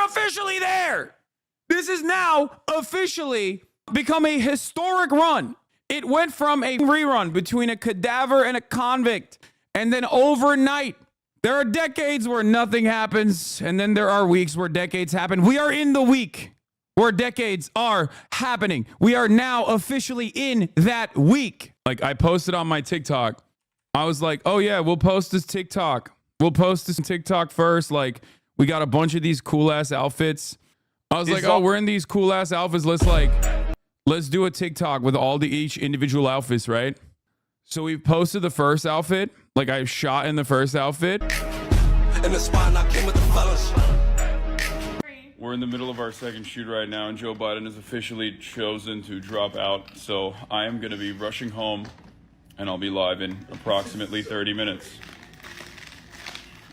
officially there. This is now officially become a historic run. It went from a rerun between a cadaver and a convict, and then overnight, there are decades where nothing happens, and then there are weeks where decades happen. We are in the week where decades are happening. We are now officially in that week. Like, I posted on my TikTok. I was like, oh yeah, we'll post this TikTok. We'll post this TikTok first. Like, we got a bunch of these cool ass outfits. I was like, oh, we're in these cool ass outfits. Let's do a TikTok with all the each individual outfits, right? So we posted the first outfit. Like, I shot in the first outfit. In the spot, I came with the fellas. We're in the middle of our second shoot right now, and Joe Biden has officially chosen to drop out. So I am going to be rushing home, and I'll be live in approximately 30 minutes.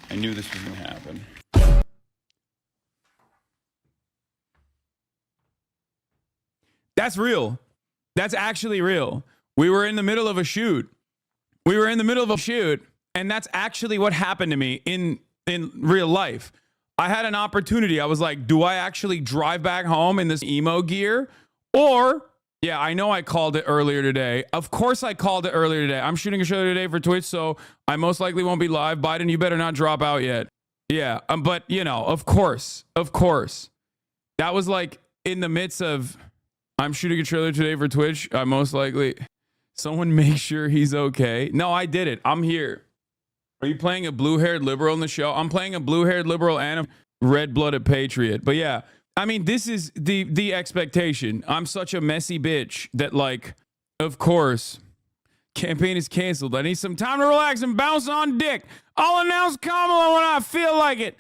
I knew this was going to happen. That's real. That's actually real. We were in the middle of a shoot. And that's actually what happened to me in real life. I had an opportunity. I was like, do I actually drive back home in this emo gear? Or, yeah, I know I called it earlier today. Of course I called it earlier today. I'm shooting a show today for Twitch, so I most likely won't be live. Biden, you better not drop out yet. Yeah, but, you know, of course. That was like in the midst of, I'm shooting a trailer today for Twitch. I most likely, someone make sure he's okay. No, I did it. I'm here. Are you playing a blue-haired liberal in the show? I'm playing a blue-haired liberal and a red-blooded patriot. But yeah, I mean, this is the expectation. I'm such a messy bitch that, like, of course, campaign is canceled. I need some time to relax and bounce on dick. I'll announce Kamala when I feel like it.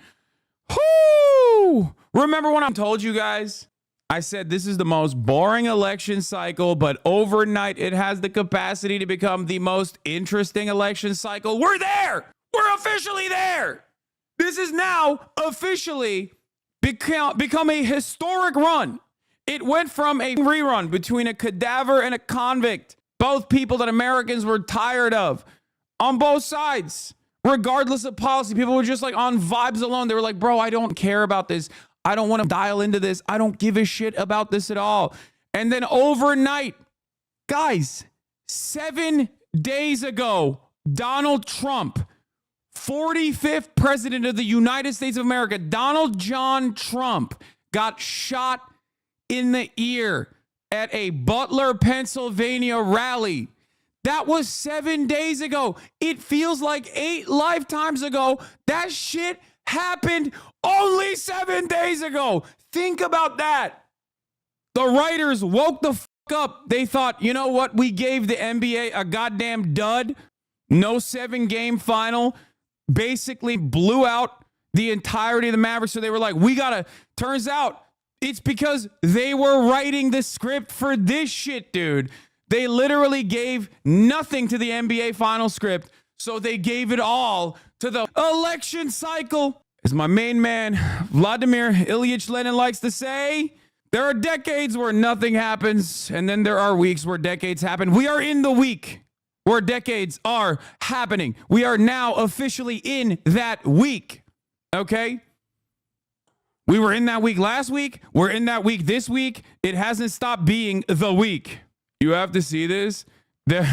Whoo! Remember when I told you guys? I said this is the most boring election cycle, but overnight it has the capacity to become the most interesting election cycle. We're there. We're officially there. This is now officially become a historic run. It went from a rerun between a cadaver and a convict, both people that Americans were tired of on both sides, regardless of policy. People were just like on vibes alone. They were like, bro, I don't care about this. I don't want to dial into this. I don't give a shit about this at all. And then overnight, guys, 7 days ago, Donald Trump, 45th president of the United States of America, Donald John Trump, got shot in the ear at a Butler, Pennsylvania rally. That was 7 days ago. It feels like 8 lifetimes ago. That shit happened only 7 days ago. Think about that. The writers woke the fuck up. They thought, you know what? We gave the NBA a goddamn dud. No 7-game final. Basically blew out the entirety of the Mavericks. So they were like, turns out it's because they were writing the script for this shit, dude. They literally gave nothing to the NBA final script. So they gave it all to the election cycle. As my main man, Vladimir Ilyich Lenin likes to say, there are decades where nothing happens, and then there are weeks where decades happen. We are in the week where decades are happening. We are now officially in that week, okay? We were in that week last week. We're in that week this week. It hasn't stopped being the week. You have to see this. There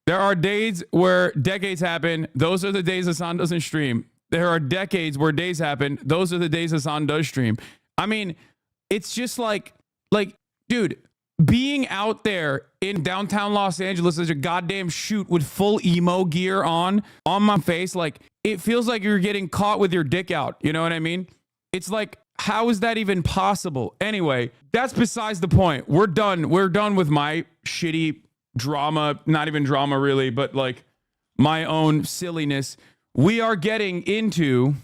are days where decades happen. Those are the days Hasan doesn't stream. There are decades where days happen. Those are the days Hasan does stream. I mean, it's just like, dude, being out there in downtown Los Angeles as a goddamn shoot with full emo gear on my face, like, it feels like you're getting caught with your dick out. You know what I mean? It's like, how is that even possible? Anyway, that's besides the point. We're done. We're done with my shitty drama, not even drama really, but like my own silliness. We are getting into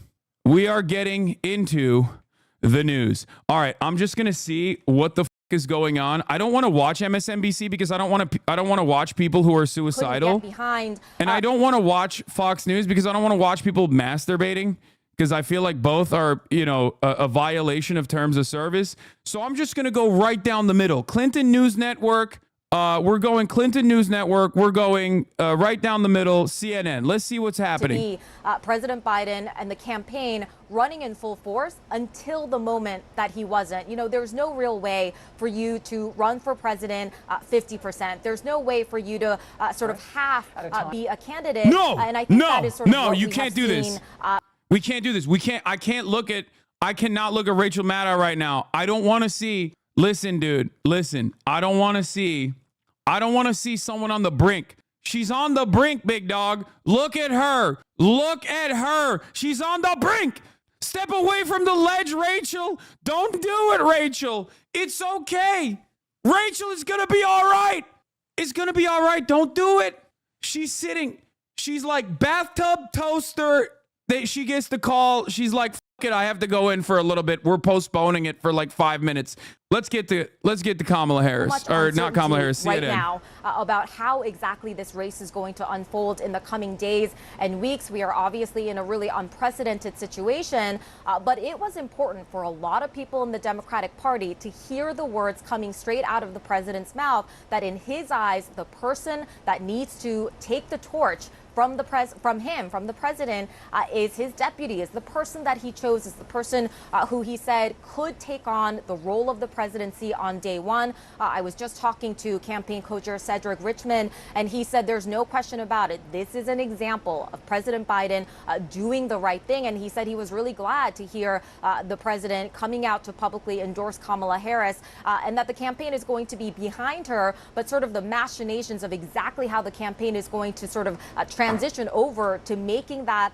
the news. All right, I'm just gonna see what the is going on. I don't want to watch MSNBC because I don't want to watch people who are suicidal. And I don't want to watch Fox News because I don't want to watch people masturbating because I feel like both are, you know, a violation of terms of service. So I'm just gonna go right down the middle. Clinton News Network, We're going Clinton News Network. We're going right down the middle, CNN. Let's see what's happening. President Biden and the campaign running in full force until the moment that he wasn't. You know, there's no real way for you to run for president 50%. There's no way for you to sort of half be a candidate. No, and I think that is sort of what you can't do this. We can't do this. I cannot look at Rachel Maddow right now. I don't want to see. Listen, dude, listen. I don't want to see someone on the brink. She's on the brink, big dog. Look at her. Look at her. She's on the brink. Step away from the ledge, Rachel. Don't do it, Rachel. It's okay. Rachel is going to be all right. It's going to be all right. Don't do it. She's sitting. She's like bathtub toaster. She gets the call. She's like, it, I have to go in for a little bit. We're postponing it for like 5 minutes. Let's get to Kamala Harris, or not Kamala Harris. Right now about how exactly this race is going to unfold in the coming days and weeks. We are obviously in a really unprecedented situation, but it was important for a lot of people in the Democratic Party to hear the words coming straight out of the president's mouth that in his eyes, the person that needs to take the torch from the president, is his deputy, is the person that he chose, is the person who he said could take on the role of the presidency on day one. I was just talking to campaign co-chair Cedric Richmond, and he said there's no question about it. This is an example of President Biden doing the right thing, and he said he was really glad to hear the president coming out to publicly endorse Kamala Harris, and that the campaign is going to be behind her, but sort of the machinations of exactly how the campaign is going to sort of transition over to making that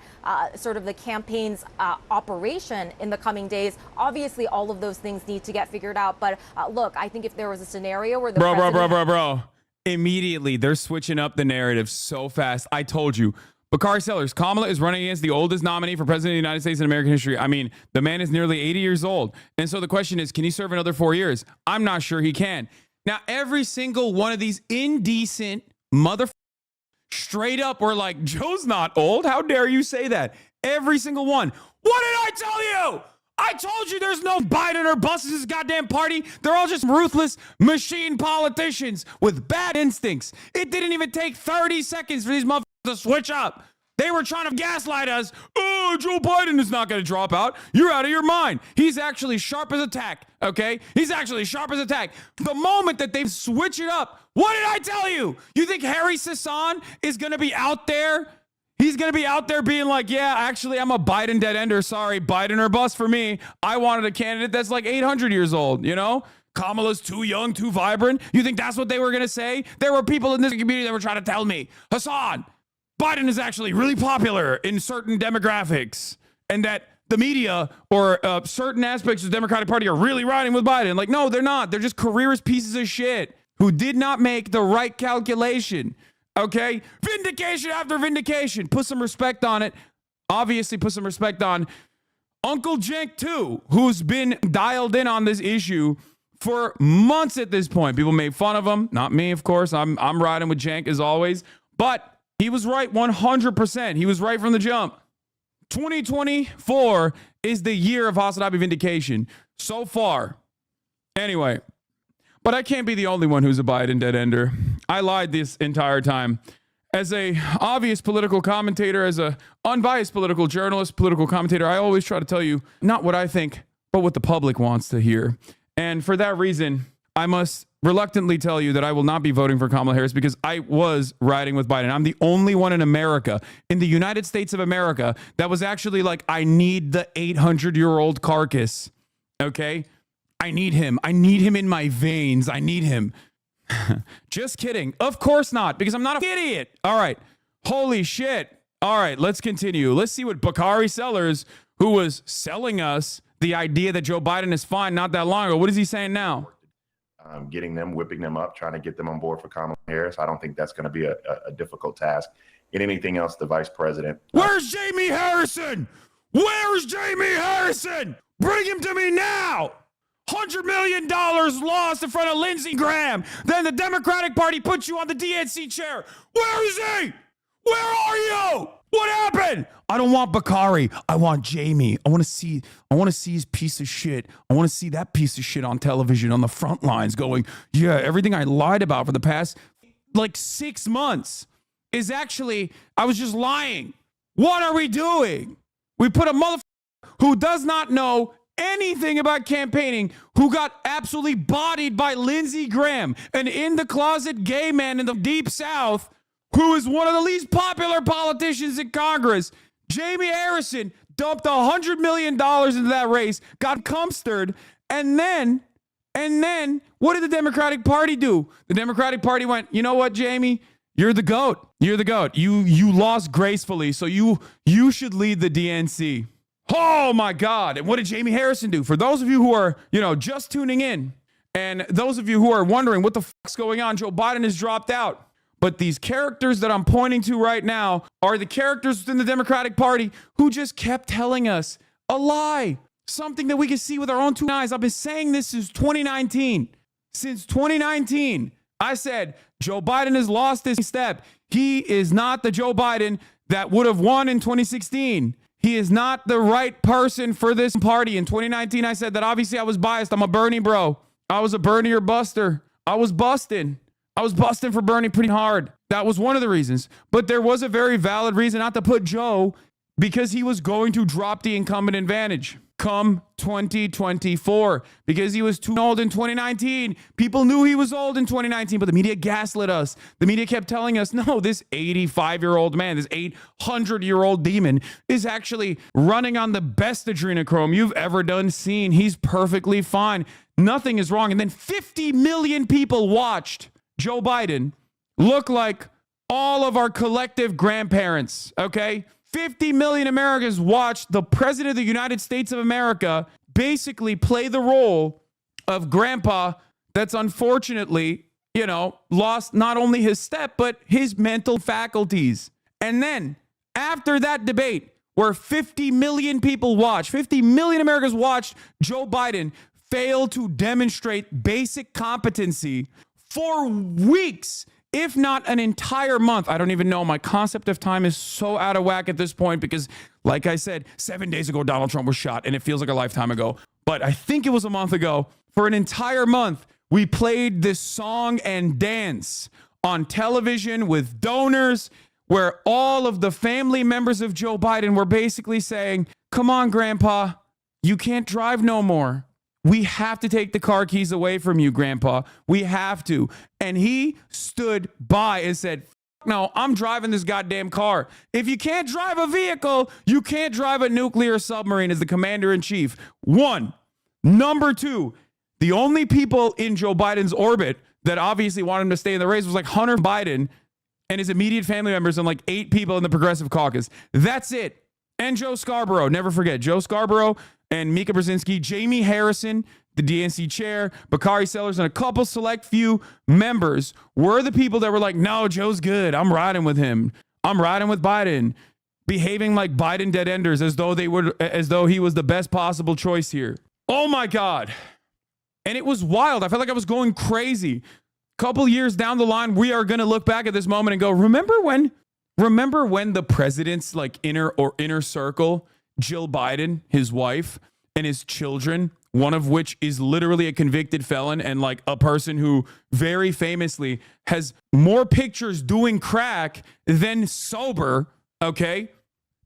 sort of the campaign's operation in the coming days. Obviously, all of those things need to get figured out. But look, I think if there was a scenario where the bro, immediately they're switching up the narrative so fast. I told you. Bakari Sellers, Kamala is running against the oldest nominee for president of the United States in American history. I mean, the man is nearly 80 years old. And so the question is, can he serve another 4 years? I'm not sure he can. Now, every single one of these indecent motherfuckers straight up were like, Joe's not old. How dare you say that? Every single one. What did I tell you? I told you there's no Biden or bust in this goddamn party. They're all just ruthless machine politicians with bad instincts. It didn't even take 30 seconds for these motherfuckers to switch up. They were trying to gaslight us. Oh, Joe Biden is not going to drop out. You're out of your mind. He's actually sharp as a tack, okay? He's actually sharp as a tack. The moment that they switch it up, what did I tell you? You think Harry Hassan is going to be out there? He's going to be out there being like, yeah, actually, I'm a Biden dead ender. Sorry, Biden or bust for me. I wanted a candidate that's like 800 years old, you know? Kamala's too young, too vibrant. You think that's what they were going to say? There were people in this community that were trying to tell me, Hassan, Biden is actually really popular in certain demographics, and that the media or certain aspects of the Democratic Party are really riding with Biden. Like, no, they're not. They're just careerist pieces of shit who did not make the right calculation. Okay? Vindication after vindication. Put some respect on it. Obviously, put some respect on Uncle Cenk, too, who's been dialed in on this issue for months at this point. People made fun of him. Not me, of course. I'm riding with Cenk as always. But he was right 100%. He was right from the jump. 2024 is the year of Hasanabi vindication so far. Anyway, but I can't be the only one who's a Biden dead ender. I lied this entire time. As a obvious political commentator, as a unbiased political journalist, political commentator, I always try to tell you not what I think, but what the public wants to hear. And for that reason, I must reluctantly tell you that I will not be voting for Kamala Harris because I was riding with Biden. I'm the only one in America, in the United States of America, that was actually like, I need the 800-year-old carcass. Okay? I need him. I need him in my veins. I need him. Just kidding. Of course not, because I'm not an idiot. All right. Holy shit. All right, let's continue. Let's see what Bakari Sellers, who was selling us the idea that Joe Biden is fine not that long ago, what is he saying now? Getting them, whipping them up, trying to get them on board for Kamala Harris. I don't think that's going to be a difficult task. In anything else, the vice president. Where's Jamie Harrison? Where's Jamie Harrison? Bring him to me now. $100 million lost in front of Lindsey Graham. Then the Democratic Party puts you on the DNC chair. Where is he? Where are you? What happened? I don't want Bakari. I want Jamie. I want to see his piece of shit. I want to see that piece of shit on television on the front lines going, yeah, everything I lied about for the past like 6 months is actually, I was just lying. What are we doing? We put a motherfucker who does not know anything about campaigning, who got absolutely bodied by Lindsey Graham, an in-the-closet gay man in the Deep South, who is one of the least popular politicians in Congress. Jamie Harrison dumped $100 million into that race, got cumstered, and then what did the Democratic Party do? The Democratic Party went, you know what, Jamie? You're the GOAT. You're the GOAT. You lost gracefully, so you should lead the DNC. Oh my God. And what did Jamie Harrison do? For those of you who are, just tuning in, and those of you who are wondering what the fuck's going on, Joe Biden has dropped out. But these characters that I'm pointing to right now are the characters within the Democratic Party who just kept telling us a lie, something that we can see with our own two eyes. I've been saying this since 2019. Since 2019, I said Joe Biden has lost his step. He is not the Joe Biden that would have won in 2016. He is not the right person for this party. In 2019, I said that obviously I was biased. I'm a Bernie bro. I was a Bernie or buster. I was busting for Bernie pretty hard. That was one of the reasons. But there was a very valid reason not to put Joe, because he was going to drop the incumbent advantage come 2024 because he was too old in 2019. People knew he was old in 2019, but the media gaslit us. The media kept telling us, no, this 85-year-old man, this 800-year-old demon is actually running on the best adrenochrome you've ever seen. He's perfectly fine. Nothing is wrong. And then 50 million people watched Joe Biden look like all of our collective grandparents, okay? 50 million Americans watched the president of the United States of America basically play the role of grandpa that's unfortunately, lost not only his step, but his mental faculties. And then after that debate where 50 million people watched, 50 million Americans watched Joe Biden fail to demonstrate basic competency for weeks, if not an entire month. I don't even know. My concept of time is so out of whack at this point because, like I said, 7 days ago, Donald Trump was shot, and it feels like a lifetime ago. But I think it was a month ago. For an entire month, we played this song and dance on television with donors where all of the family members of Joe Biden were basically saying, come on, Grandpa, you can't drive no more. We have to take the car keys away from you, Grandpa. We have to. And he stood by and said, no, I'm driving this goddamn car. If you can't drive a vehicle, you can't drive a nuclear submarine as the commander-in-chief. One. Number two, the only people in Joe Biden's orbit that obviously wanted him to stay in the race was like Hunter Biden and his immediate family members and like 8 people in the Progressive Caucus. That's it. And Joe Scarborough. Never forget. Joe Scarborough and Mika Brzezinski, Jamie Harrison, the DNC chair, Bakari Sellers, and a couple select few members were the people that were like, no, Joe's good. I'm riding with him. I'm riding with Biden, behaving like Biden dead enders as though he was the best possible choice here. Oh my God. And it was wild. I felt like I was going crazy. A couple years down the line, we are going to look back at this moment and go, remember when the president's like inner circle, Jill Biden, his wife, and his children, one of which is literally a convicted felon and like a person who very famously has more pictures doing crack than sober, okay?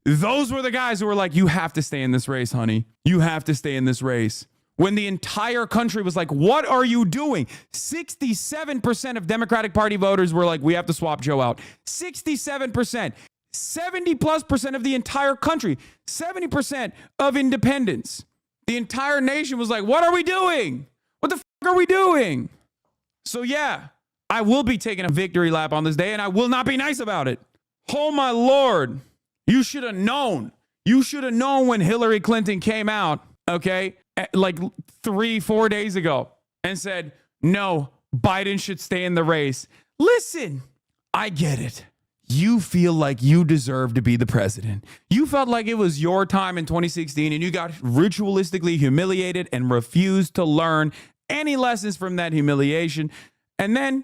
Those were the guys who were like, you have to stay in this race, honey. You have to stay in this race. When the entire country was like, what are you doing? 67% of Democratic Party voters were like, we have to swap Joe out. 67%. 70+% of the entire country, 70% of independents. The entire nation was like, what are we doing? What the fuck are we doing? So yeah, I will be taking a victory lap on this day and I will not be nice about it. Oh my Lord. You should have known. You should have known when Hillary Clinton came out, okay, like 3-4 days ago and said, no, Biden should stay in the race. Listen, I get it. You feel like you deserve to be the president. You felt like it was your time in 2016 and you got ritualistically humiliated and refused to learn any lessons from that humiliation. And then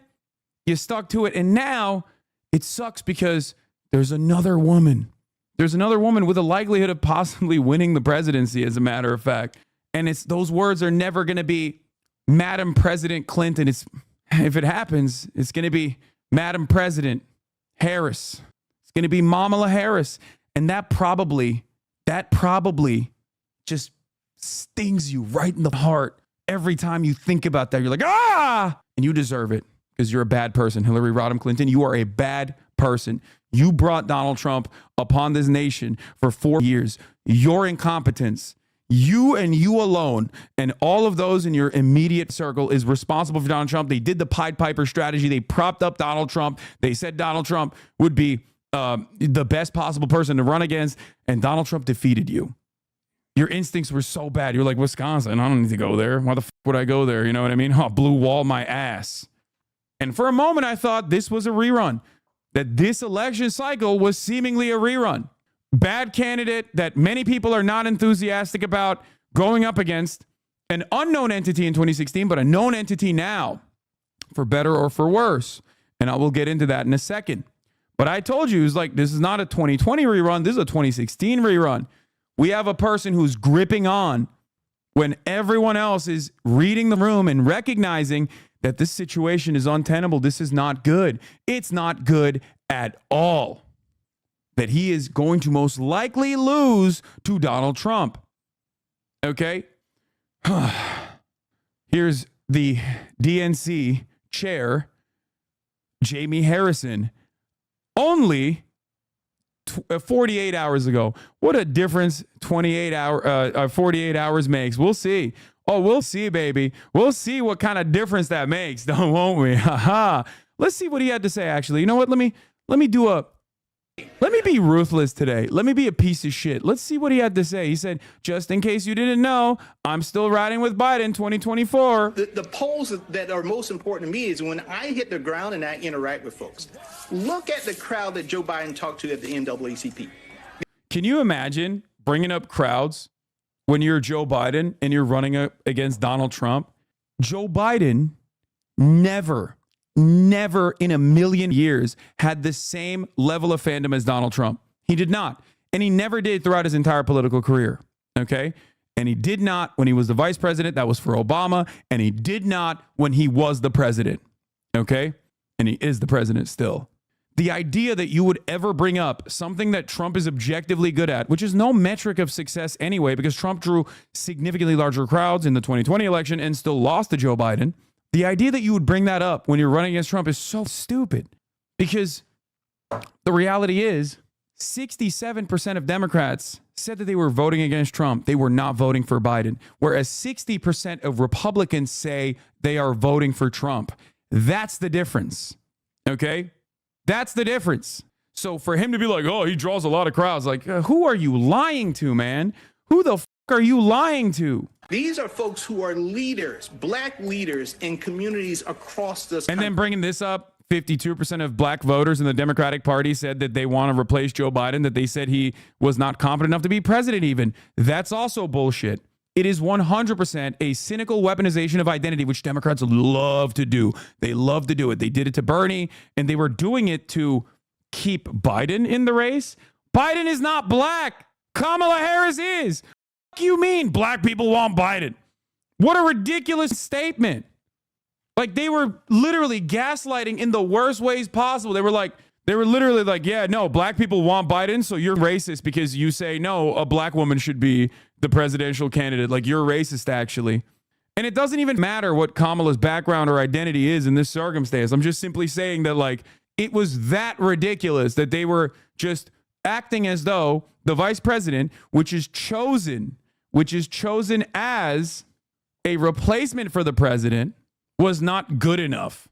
you stuck to it. And now it sucks because there's another woman There's another woman with a likelihood of possibly winning the presidency, as a matter of fact. And those words are never going to be Madam President Clinton. If it happens, it's going to be Madam President Harris. It's going to be Kamala Harris. And that probably just stings you right in the heart. Every time you think about that, you're like, ah! And you deserve it because you're a bad person. Hillary Rodham Clinton, you are a bad person. You brought Donald Trump upon this nation for 4 years. Your incompetence, you and you alone, and all of those in your immediate circle is responsible for Donald Trump. They did the Pied Piper strategy. They propped up Donald Trump. They said Donald Trump would be the best possible person to run against, and Donald Trump defeated you. Your instincts were so bad. You're like, Wisconsin, I don't need to go there. Why the fuck would I go there? You know what I mean? Oh, blue wall my ass. And for a moment, I thought this was a rerun, that this election cycle was seemingly a rerun. Bad candidate that many people are not enthusiastic about going up against an unknown entity in 2016, but a known entity now, for better or for worse. And I will get into that in a second. But I told you, it's like, this is not a 2020 rerun. This is a 2016 rerun. We have a person who's gripping on when everyone else is reading the room and recognizing that this situation is untenable. This is not good. It's not good at all. That he is going to most likely lose to Donald Trump. Okay? Here's the DNC chair, Jamie Harrison, only 48 hours ago. What a difference 48 hours makes. We'll see. Oh, we'll see, baby. We'll see what kind of difference that makes, won't we? Haha. Let's see what he had to say, actually. You know what? Let me be ruthless today. Let me be a piece of shit. Let's see what he had to say. He said, just in case you didn't know, I'm still riding with Biden 2024. The polls that are most important to me is when I hit the ground and I interact with folks. Look at the crowd that Joe Biden talked to at the NAACP. Can you imagine bringing up crowds when you're Joe Biden and you're running up against Donald Trump? Joe Biden never in a million years had the same level of fandom as Donald Trump. He did not. And he never did throughout his entire political career. Okay? And he did not when he was the vice president. That was for Obama. And he did not when he was the president. Okay? And he is the president still. The idea that you would ever bring up something that Trump is objectively good at, which is no metric of success anyway, because Trump drew significantly larger crowds in the 2020 election and still lost to Joe Biden. The idea that you would bring that up when you're running against Trump is so stupid, because the reality is 67% of Democrats said that they were voting against Trump. They were not voting for Biden, whereas 60% of Republicans say they are voting for Trump. That's the difference. Okay? That's the difference. So for him to be like, oh, he draws a lot of crowds, like, who are you lying to, man? Who the f*** are you lying to? These are folks who are leaders, black leaders in communities across this country. And then bringing this up, 52% of black voters in the Democratic Party said that they want to replace Joe Biden, that they said he was not competent enough to be president even. That's also bullshit. It is 100% a cynical weaponization of identity, which Democrats love to do. They love to do it. They did it to Bernie, and they were doing it to keep Biden in the race. Biden is not black. Kamala Harris is. What do you mean black people want Biden? What a ridiculous statement. Like, they were literally gaslighting in the worst ways possible. They were literally like, yeah, no, black people want Biden, so you're racist because you say, no, a black woman should be the presidential candidate. Like, you're racist, actually. And it doesn't even matter what Kamala's background or identity is in this circumstance. I'm just simply saying that, like, it was that ridiculous that they were just acting as though the vice president, which is chosen as a replacement for the president, was not good enough.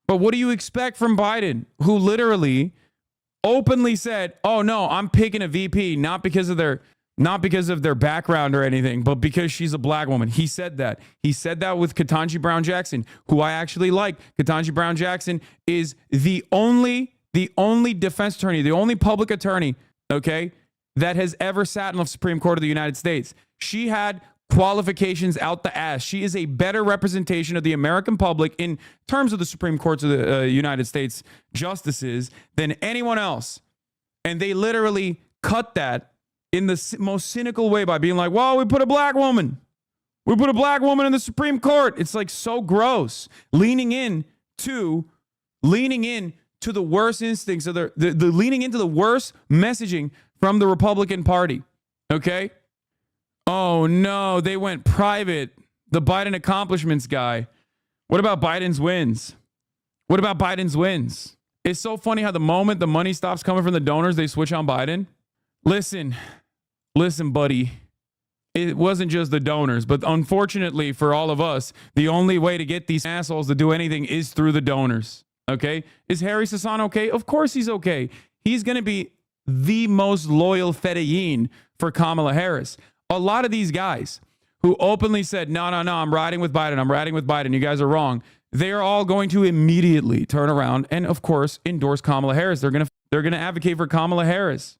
But what do you expect from Biden, who literally openly said, oh no, I'm picking a VP, not because of their background or anything, but because she's a black woman. He said that. He said that with Ketanji Brown Jackson, who I actually like. Ketanji Brown Jackson is the only defense attorney, the only public attorney, okay, that has ever sat in the Supreme Court of the United States. She had qualifications out the ass. She is a better representation of the American public in terms of the Supreme Courts of the United States justices than anyone else. And they literally cut that in the most cynical way by being like, well, we put a black woman. We put a black woman in the Supreme Court. It's like so gross. Leaning in to the worst instincts of the leaning into the worst messaging from the Republican Party. Okay? Oh no, they went private. The Biden accomplishments guy. What about Biden's wins? What about Biden's wins? It's so funny how the moment the money stops coming from the donors, they switch on Biden. Listen, buddy. It wasn't just the donors, but unfortunately for all of us, the only way to get these assholes to do anything is through the donors. Okay? Is Harry Hassan okay? Of course he's okay. He's going to be the most loyal Fedayeen for Kamala Harris. A lot of these guys who openly said, no, I'm riding with Biden. You guys are wrong. They are all going to immediately turn around and, of course, endorse Kamala Harris. They're going to advocate for Kamala Harris.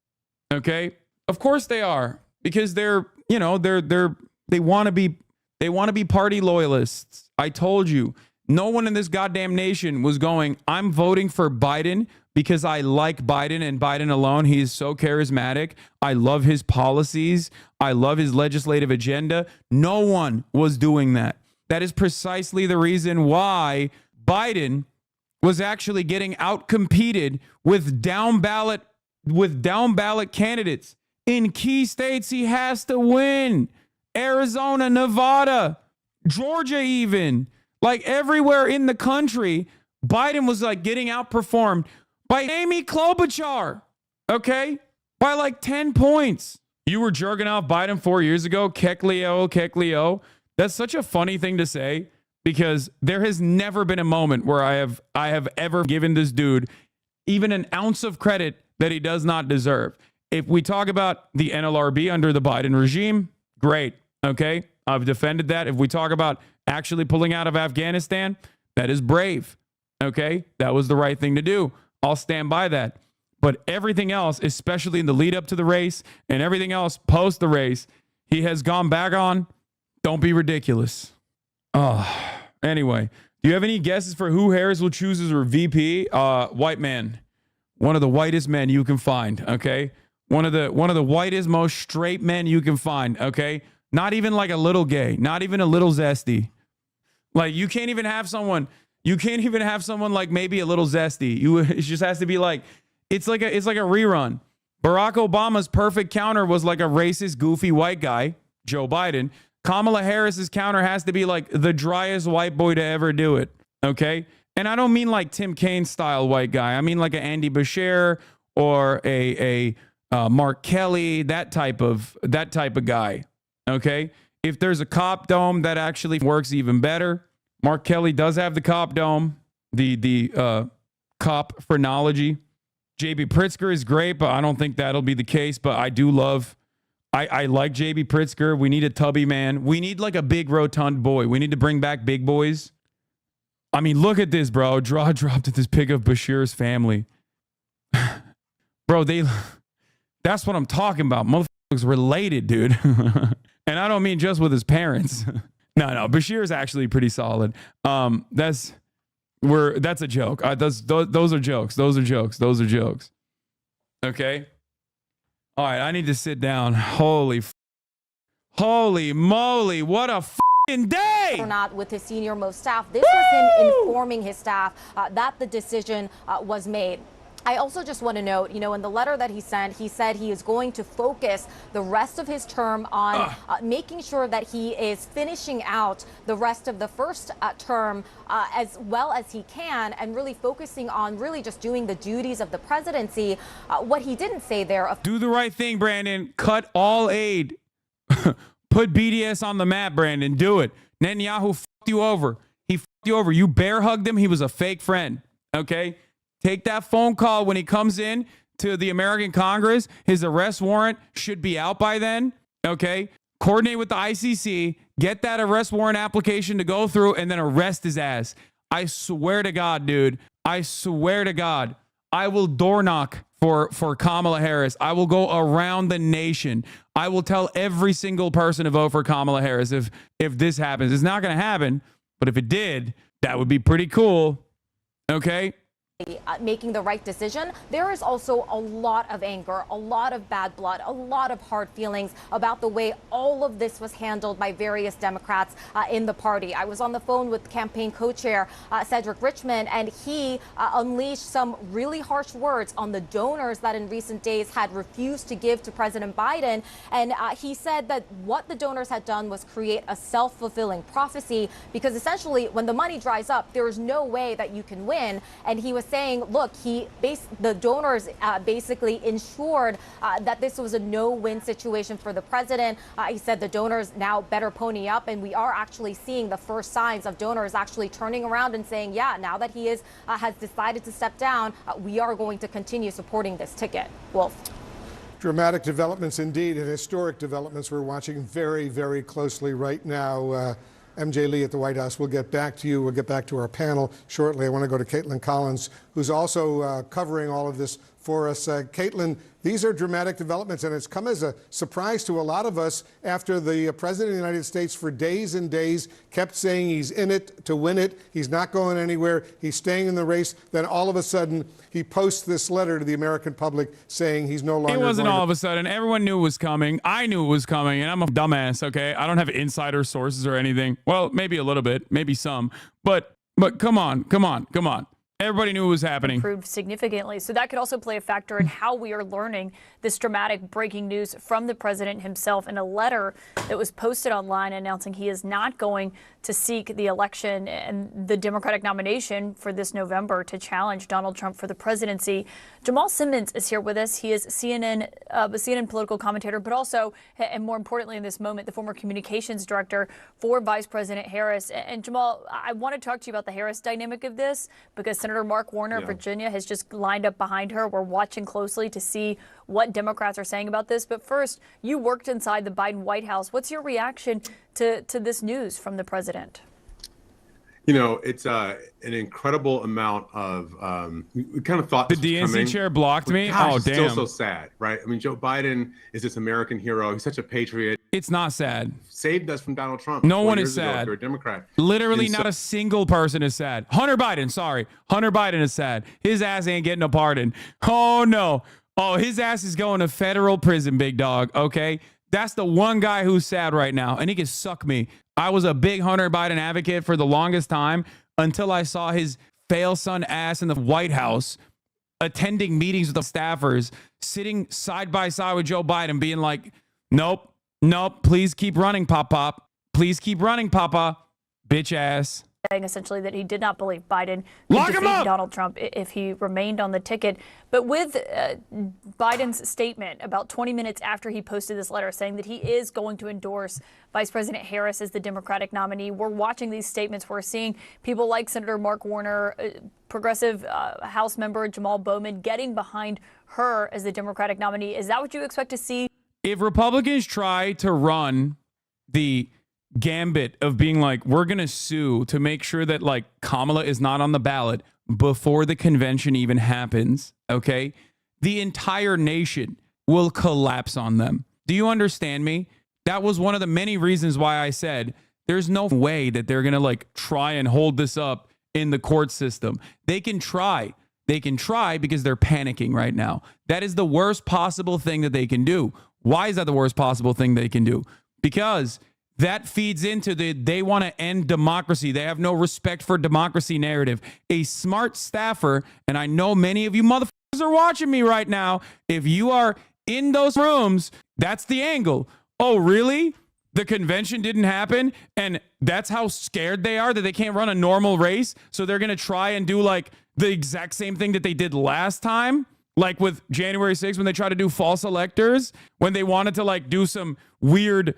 Okay? Of course they are, because they want to be party loyalists. I told you, no one in this goddamn nation was going, I'm voting for Biden because I like Biden and Biden alone. He is so charismatic. I love his policies. I love his legislative agenda. No one was doing that. That is precisely the reason why Biden was actually getting outcompeted with down ballot candidates. In key states, he has to win. Arizona, Nevada, Georgia even. Like everywhere in the country, Biden was like getting outperformed by Amy Klobuchar, okay? By like 10 points. You were jerking off Biden 4 years ago, Kekleo. That's such a funny thing to say, because there has never been a moment where I have ever given this dude even an ounce of credit that he does not deserve. If we talk about the NLRB under the Biden regime, great, okay? I've defended that. If we talk about actually pulling out of Afghanistan, that is brave, okay? That was the right thing to do. I'll stand by that. But everything else, especially in the lead up to the race and everything else post the race, he has gone back on. Don't be ridiculous. Anyway, do you have any guesses for who Harris will choose as her VP? White man. One of the whitest men you can find, okay? One of the whitest, most straight men you can find, okay? Not even like a little gay, not even a little zesty. Like you can't even have someone like maybe a little zesty. It just has to be like, it's like a rerun. Barack Obama's perfect counter was like a racist, goofy white guy, Joe Biden. Kamala Harris's counter has to be like the driest white boy to ever do it, okay? And I don't mean like Tim Kaine style white guy. I mean like an Andy Bashir or a Mark Kelly, that type of guy, okay? If there's a cop dome, that actually works even better. Mark Kelly does have the cop dome, the cop phrenology. JB Pritzker is great, but I don't think that'll be the case. But I do love, I like JB Pritzker. We need a tubby man. We need like a big rotund boy. We need to bring back big boys. I mean, look at this, bro. Draw dropped at this pic of Bashir's family. Bro, that's what I'm talking about. Motherfuckers related, dude. And I don't mean just with his parents. No, Bashir is actually pretty solid. That's a joke. Those are jokes. Those are jokes. Okay. All right, I need to sit down. Holy moly, what a fucking day! Or not with his senior most staff. This was him informing his staff that the decision was made. I also just want to note, in the letter that he sent, he said he is going to focus the rest of his term on making sure that he is finishing out the rest of the first term as well as he can, and really focusing on really just doing the duties of the presidency. What he didn't say there. Do the right thing, Brandon. Cut all aid. Put BDS on the map, Brandon. Do it. Netanyahu fucked you over. He fucked you over. You bear hugged him. He was a fake friend. Okay? Take that phone call when he comes in to the American Congress. His arrest warrant should be out by then. Okay? Coordinate with the ICC. Get that arrest warrant application to go through and then arrest his ass. I swear to God, dude. I swear to God. I will door knock for Kamala Harris. I will go around the nation. I will tell every single person to vote for Kamala Harris if this happens. It's not going to happen, but if it did, that would be pretty cool. Okay? making the right decision, there is also a lot of anger, a lot of bad blood, a lot of hard feelings about the way all of this was handled by various Democrats in the party. I was on the phone with campaign co-chair Cedric Richmond, and he unleashed some really harsh words on the donors that in recent days had refused to give to President Biden. And he said that what the donors had done was create a self-fulfilling prophecy, because essentially when the money dries up, there is no way that you can win. And he was saying, look, the donors basically ensured that this was a no-win situation for the president. He said the donors now better pony up, and we are actually seeing the first signs of donors actually turning around and saying, yeah, now that he has decided to step down, we are going to continue supporting this ticket. Wolf. Dramatic developments indeed, and historic developments we're watching very, very closely right now. MJ Lee at the White House. We'll get back to you. We'll get back to our panel shortly. I want to go to Caitlin Collins, who's also covering all of this for us. Caitlin, these are dramatic developments, and it's come as a surprise to a lot of us after the President of the United States for days and days kept saying he's in it to win it. He's not going anywhere. He's staying in the race. Then all of a sudden, he posts this letter to the American public saying he's no longer. It wasn't all of a sudden. Everyone knew it was coming. I knew it was coming, and I'm a dumbass, okay? I don't have insider sources or anything. Well, maybe a little bit, maybe some. But come on. Everybody knew it was happening. Improved significantly. So that could also play a factor in how we are learning this dramatic breaking news from the president himself in a letter that was posted online announcing he is not going to seek the election and the Democratic nomination for this November to challenge Donald Trump for the presidency. Jamal Simmons is here with us. He is a CNN political commentator, but also, and more importantly in this moment, the former communications director for Vice President Harris. And Jamal, I want to talk to you about the Harris dynamic of this, because Senator Mark Warner of Virginia has just lined up behind her. We're watching closely to see what Democrats are saying about this. But first, you worked inside the Biden White House. What's your reaction to this news from the president? You know, it's an incredible amount of, we kind of thought the DNC chair blocked me. Gosh, oh, it's damn. still so sad, right? I mean, Joe Biden is this American hero. He's such a patriot. It's not sad. Saved us from Donald Trump. No one years is ago, sad. if you're a Democrat. Literally not a single person is sad. Hunter Biden is sad. His ass ain't getting a pardon. Oh, no. Oh, his ass is going to federal prison, big dog. Okay. That's the one guy who's sad right now, and he can suck me. I was a big Hunter Biden advocate for the longest time until I saw his fail son ass in the White House attending meetings with the staffers, sitting side by side with Joe Biden, being like, nope, please keep running, Pop. Please keep running, Papa, bitch ass. Saying essentially that he did not believe Biden Lock would him defeat up! Donald Trump if he remained on the ticket. But with Biden's statement about 20 minutes after he posted this letter saying that he is going to endorse Vice President Harris as the Democratic nominee, we're watching these statements. We're seeing people like Senator Mark Warner, progressive House member Jamal Bowman getting behind her as the Democratic nominee. Is that what you expect to see? If Republicans try to run the gambit of being like, we're going to sue to make sure that like Kamala is not on the ballot before the convention even happens, okay, the entire nation will collapse on them. Do you understand me? That was one of the many reasons why I said there's no way that they're going to like try and hold this up in the court system. They can try because they're panicking right now. That is the worst possible thing that they can do. Why is that the worst possible thing they can do? Because that feeds into they want to end democracy. They have no respect for democracy narrative. A smart staffer, and I know many of you motherfuckers are watching me right now. If you are in those rooms, that's the angle. Oh, really? The convention didn't happen? And that's how scared they are that they can't run a normal race? So they're going to try and do like the exact same thing that they did last time? Like with January 6th when they tried to do false electors? When they wanted to like do some weird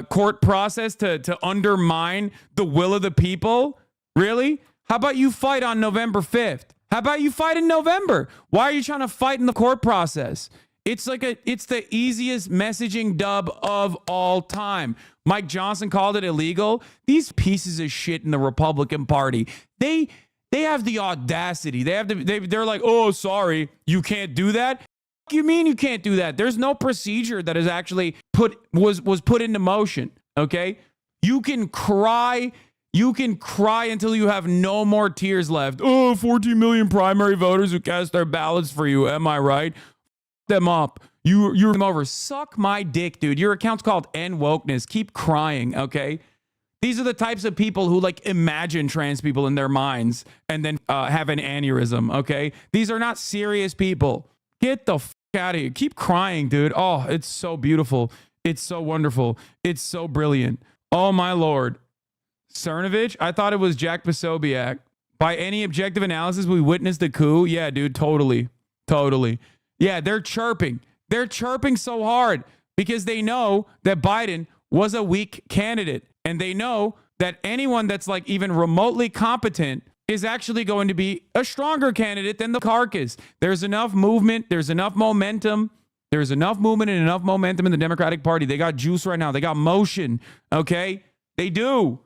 court process to undermine the will of the people? Really? How about you fight on November 5th? How about you fight in November? Why are you trying to fight in the court process? It's the easiest messaging dub of all time. Mike Johnson called it illegal. These pieces of shit in the Republican Party, they have the audacity. They're like, oh, sorry, you can't do that. You mean you can't do that? There's no procedure that is actually was put into motion. Okay, you can cry You can cry until you have no more tears left. Oh, 14 million primary voters who cast their ballots for you. Am I right? Them up. You're them over. Suck my dick, dude. Your account's called End Wokeness. Keep crying, okay? These are the types of people who like imagine trans people in their minds and then have an aneurysm, okay? These are not serious people. Get the fuck out of here. Keep crying, dude. Oh, it's so beautiful. It's so wonderful. It's so brilliant. Oh, my Lord. Cernovich? I thought it was Jack Posobiec. By any objective analysis, we witnessed a coup? Yeah, dude, totally. Totally. Yeah, they're chirping. They're chirping so hard because they know that Biden was a weak candidate. And they know that anyone that's like even remotely competent is actually going to be a stronger candidate than the carcass. There's enough movement. There's enough momentum. There's enough movement and enough momentum in the Democratic Party. They got juice right now. They got motion. Okay? They do.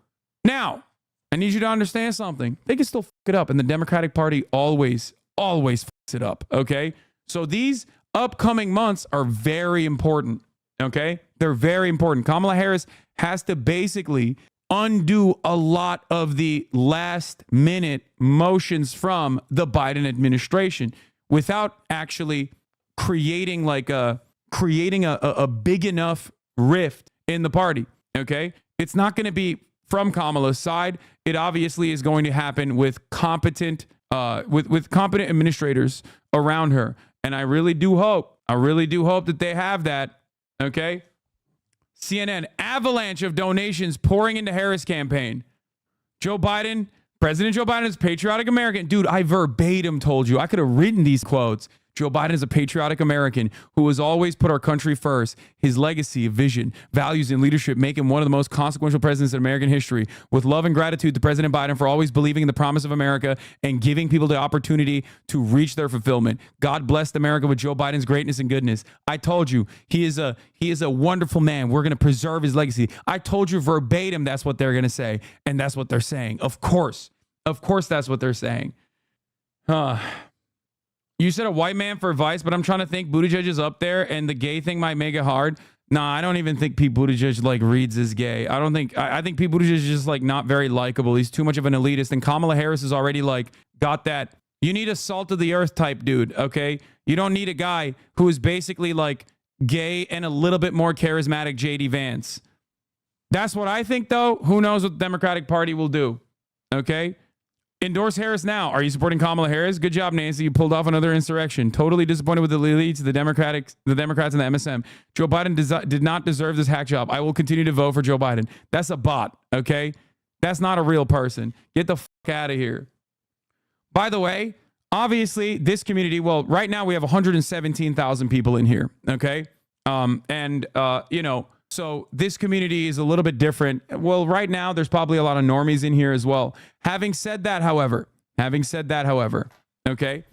Now, I need you to understand something. They can still fuck it up. And the Democratic Party always fucks it up. Okay? So these upcoming months are very important. Okay? They're very important. Kamala Harris has to basically undo a lot of the last minute motions from the Biden administration without actually creating a big enough rift in the party. Okay? It's not going to be from Kamala's side. It obviously is going to happen with competent competent administrators around her. And I really do hope that they have that. Okay? CNN, avalanche of donations pouring into Harris campaign. President Joe Biden is patriotic American. Dude, I verbatim told you. I could have written these quotes. Joe Biden is a patriotic American who has always put our country first. His legacy, vision, values, and leadership make him one of the most consequential presidents in American history. With love and gratitude to President Biden for always believing in the promise of America and giving people the opportunity to reach their fulfillment. God blessed America with Joe Biden's greatness and goodness. I told you, he is a wonderful man. We're going to preserve his legacy. I told you verbatim that's what they're going to say, and that's what they're saying. Of course, that's what they're saying. You said a white man for vice, but I'm trying to think Buttigieg is up there and the gay thing might make it hard. Nah, I don't even think Pete Buttigieg like reads as gay. I think Pete Buttigieg is just like not very likable. He's too much of an elitist. And Kamala Harris is already like got that. You need a salt of the earth type dude. Okay. You don't need a guy who is basically like gay and a little bit more charismatic JD Vance. That's what I think though. Who knows what the Democratic Party will do. Okay. Endorse Harris now. Are you supporting Kamala Harris? Good job, Nancy. You pulled off another insurrection. Totally disappointed with the elites, the Democrats, and the MSM. Joe Biden did not deserve this hack job. I will continue to vote for Joe Biden. That's a bot, okay? That's not a real person. Get the fuck out of here. By the way, obviously, this community, well, right now we have 117,000 people in here, okay? So this community is a little bit different. Well, right now, there's probably a lot of normies in here as well. Having said that, however, okay,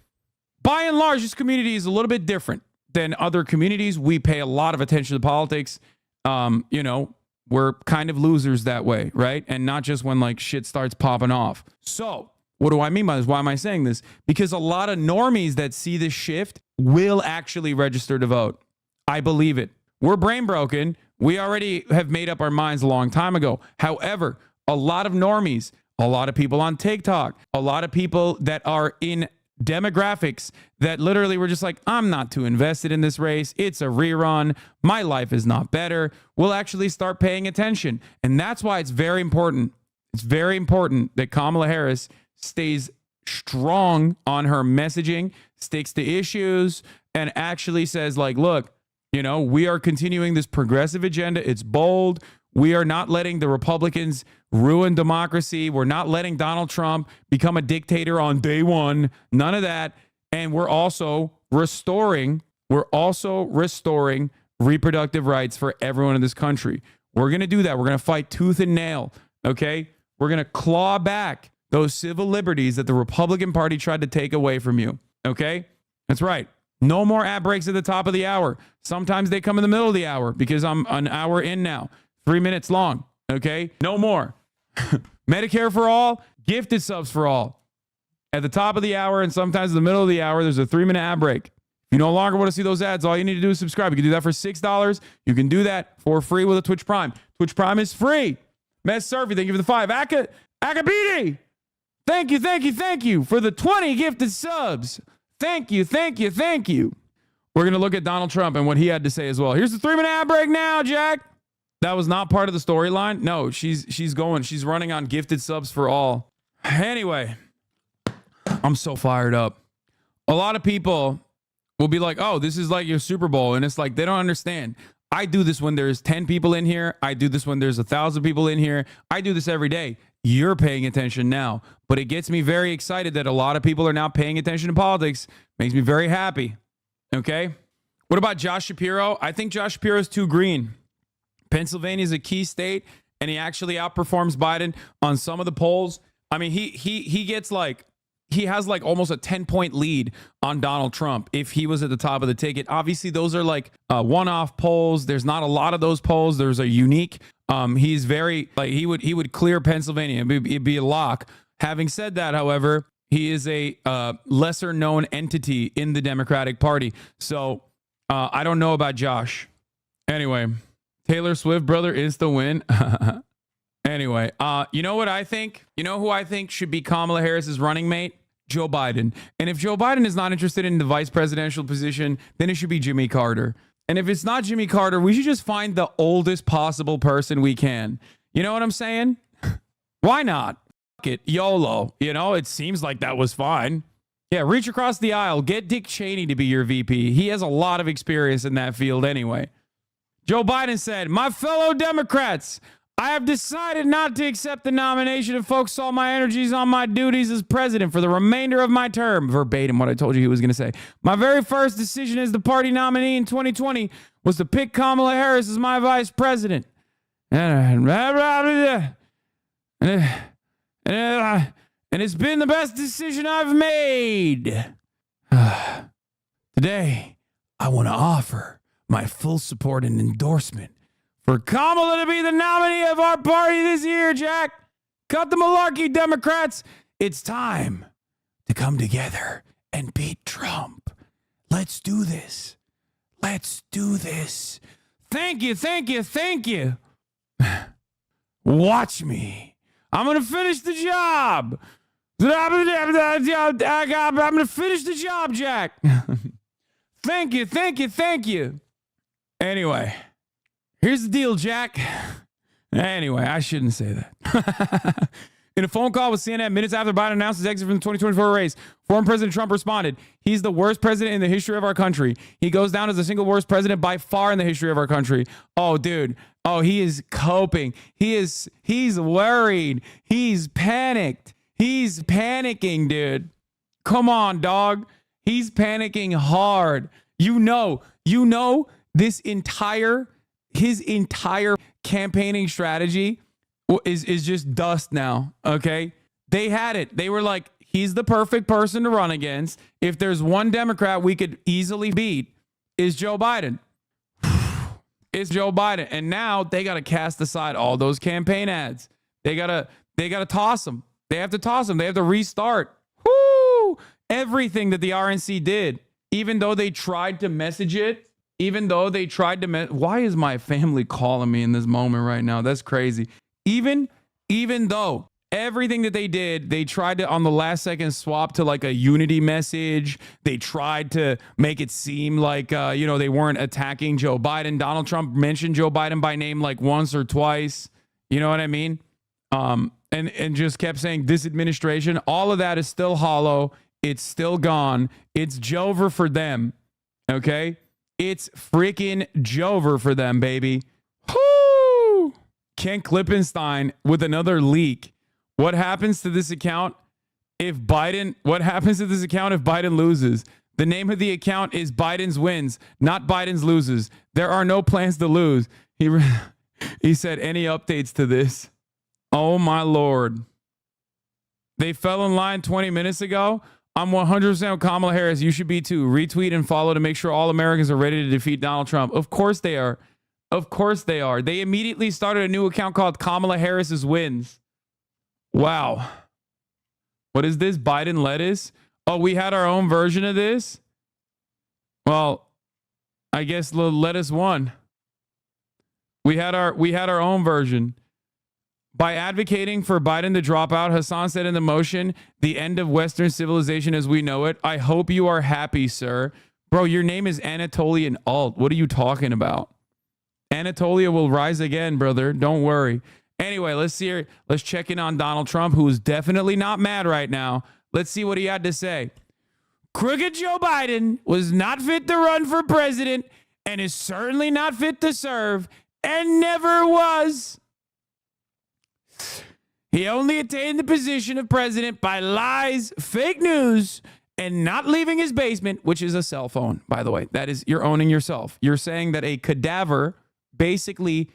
by and large, this community is a little bit different than other communities. We pay a lot of attention to politics. We're kind of losers that way, right? And not just when like shit starts popping off. So what do I mean by this? Why am I saying this? Because a lot of normies that see this shift will actually register to vote. I believe it. We're brain broken. We already have made up our minds a long time ago. However, a lot of normies, a lot of people on TikTok, a lot of people that are in demographics that literally were just like, I'm not too invested in this race. It's a rerun. My life is not better. Will actually start paying attention. And that's why it's very important. It's very important that Kamala Harris stays strong on her messaging, sticks to issues, and actually says like, look, we are continuing this progressive agenda. It's bold. We are not letting the Republicans ruin democracy. We're not letting Donald Trump become a dictator on day one. None of that. And we're also restoring reproductive rights for everyone in this country. We're going to do that. We're going to fight tooth and nail. Okay. We're going to claw back those civil liberties that the Republican Party tried to take away from you. Okay. That's right. No more ad breaks at the top of the hour. Sometimes they come in the middle of the hour because I'm an hour in now, 3 minutes long. Okay. No more. Medicare for all, gifted subs for all. At the top of the hour and sometimes in the middle of the hour, there's a 3-minute ad break. If you no longer want to see those ads, all you need to do is subscribe. You can do that for $6. You can do that for free with a Twitch Prime. Twitch Prime is free. Mess Survey, thank you for the 5. Akabidi, thank you for the 20 gifted subs. Thank you. We're going to look at Donald Trump and what he had to say as well. Here's the 3-minute ad break now, Jack. That was not part of the storyline. No, she's running on gifted subs for all. Anyway, I'm so fired up. A lot of people will be like, oh, this is like your Super Bowl. And it's like, they don't understand. I do this when there's 10 people in here. I do this when there's 1,000 people in here. I do this every day. You're paying attention now. But it gets me very excited that a lot of people are now paying attention to politics. Makes me very happy. Okay? What about Josh Shapiro? I think Josh Shapiro is too green. Pennsylvania is a key state, and he actually outperforms Biden on some of the polls. I mean, he gets like, he has like almost a 10-point lead on Donald Trump if he was at the top of the ticket. Obviously, those are like one-off polls. There's not a lot of those polls. There's a unique. He's very like he would clear Pennsylvania. It'd be a lock. Having said that, however, he is a lesser known entity in the Democratic Party. So I don't know about Josh. Anyway, Taylor Swift brother is the win. Anyway, you know what I think? You know who I think should be Kamala Harris's running mate? Joe Biden. And if Joe Biden is not interested in the vice presidential position, then it should be Jimmy Carter. And if it's not Jimmy Carter, we should just find the oldest possible person we can. You know what I'm saying? Why not? Fuck it, YOLO. You know, it seems like that was fine. Yeah, reach across the aisle. Get Dick Cheney to be your VP. He has a lot of experience in that field anyway. Joe Biden said, my fellow Democrats, I have decided not to accept the nomination and focus all my energies on my duties as president for the remainder of my term. Verbatim what I told you he was going to say. My very first decision as the party nominee in 2020 was to pick Kamala Harris as my vice president. And it's been the best decision I've made. Today, I want to offer my full support and endorsement for Kamala to be the nominee of our party this year, Jack. Cut the malarkey, Democrats. It's time to come together and beat Trump. Let's do this. Let's do this. Thank you. Watch me. I'm going to finish the job. I'm going to finish the job, Jack. Thank you. Anyway. Here's the deal, Jack. Anyway, I shouldn't say that. In a phone call with CNN minutes after Biden announced his exit from the 2024 race, former President Trump responded, he's the worst president in the history of our country. He goes down as the single worst president by far in the history of our country. Oh, dude. Oh, he is coping. He's worried. He's panicked. He's panicking, dude. Come on, dog. He's panicking hard. You know, his entire campaigning strategy is just dust now, okay? They had it. They were like, he's the perfect person to run against. If there's one Democrat we could easily beat, is Joe Biden. It's Joe Biden. And now they got to cast aside all those campaign ads. They got to toss them. They have to toss them. They have to restart. Woo! Everything that the RNC did, even though they tried to message it, why is my family calling me in this moment right now? That's crazy. Even though everything that they did, they tried to, on the last second, swap to like a unity message. They tried to make it seem like, they weren't attacking Joe Biden. Donald Trump mentioned Joe Biden by name like once or twice. You know what I mean? And just kept saying this administration, all of that is still hollow. It's still gone. It's Jover for them. Okay? It's freaking Jover for them, baby. Whoo! Ken Klippenstein with another leak. What happens to this account if Biden loses? The name of the account is Biden's wins, not Biden's loses. There are no plans to lose. He said, any updates to this? Oh my Lord. They fell in line 20 minutes ago. I'm 100% with Kamala Harris. You should be too. Retweet and follow to make sure all Americans are ready to defeat Donald Trump. Of course they are. Of course they are. They immediately started a new account called Kamala Harris's Wins. Wow. What is this? Biden lettuce? Oh, we had our own version of this? Well, I guess the lettuce won. We had our own version. By advocating for Biden to drop out, Hasan said in the motion, the end of Western civilization as we know it. I hope you are happy, sir. Bro, your name is Anatolian Alt. What are you talking about? Anatolia will rise again, brother. Don't worry. Anyway, let's check in on Donald Trump, who is definitely not mad right now. Let's see what he had to say. Crooked Joe Biden was not fit to run for president and is certainly not fit to serve and never was. He only attained the position of president by lies, fake news, and not leaving his basement, which is a cell phone, by the way. That is, you're owning yourself. You're saying that a cadaver basically,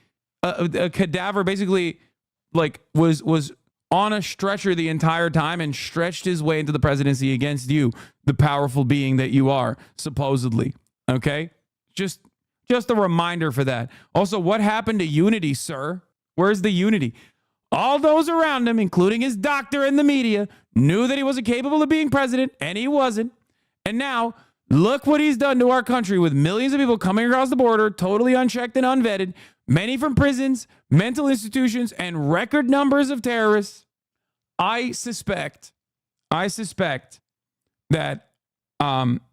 like was on a stretcher the entire time and stretched his way into the presidency against you, the powerful being that you are, supposedly. Okay? Just a reminder for that. Also, what happened to unity, sir? Where's the unity? All those around him, including his doctor and the media, knew that he wasn't capable of being president, and he wasn't. And now, look what he's done to our country with millions of people coming across the border, totally unchecked and unvetted, many from prisons, mental institutions, and record numbers of terrorists. I suspect that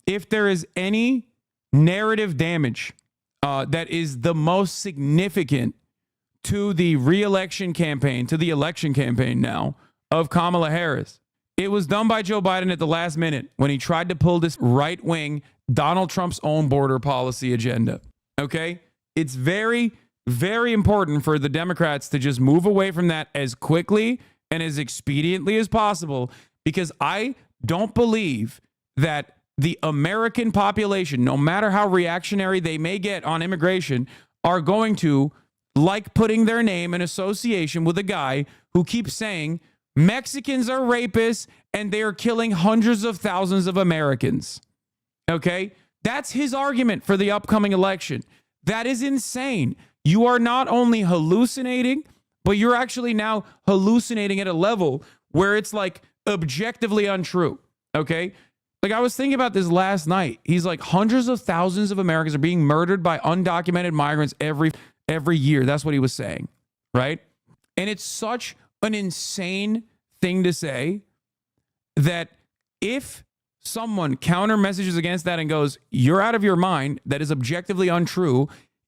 if there is any narrative damage that is the most significant to the re-election campaign, to the election campaign now of Kamala Harris, it was done by Joe Biden at the last minute when he tried to pull this right-wing Donald Trump's own border policy agenda. Okay? It's very, very important for the Democrats to just move away from that as quickly and as expediently as possible, because I don't believe that the American population, no matter how reactionary they may get on immigration, are going to like putting their name in association with a guy who keeps saying Mexicans are rapists and they are killing hundreds of thousands of Americans. Okay? That's his argument for the upcoming election. That is insane. You are not only hallucinating, but you're actually now hallucinating at a level where it's like objectively untrue. Okay? Like, I was thinking about this last night. He's like, hundreds of thousands of Americans are being murdered by undocumented migrants every year. That's what he was saying, right? And it's such an insane thing to say that if someone counter messages against that and goes, you're out of your mind, that is objectively untrue,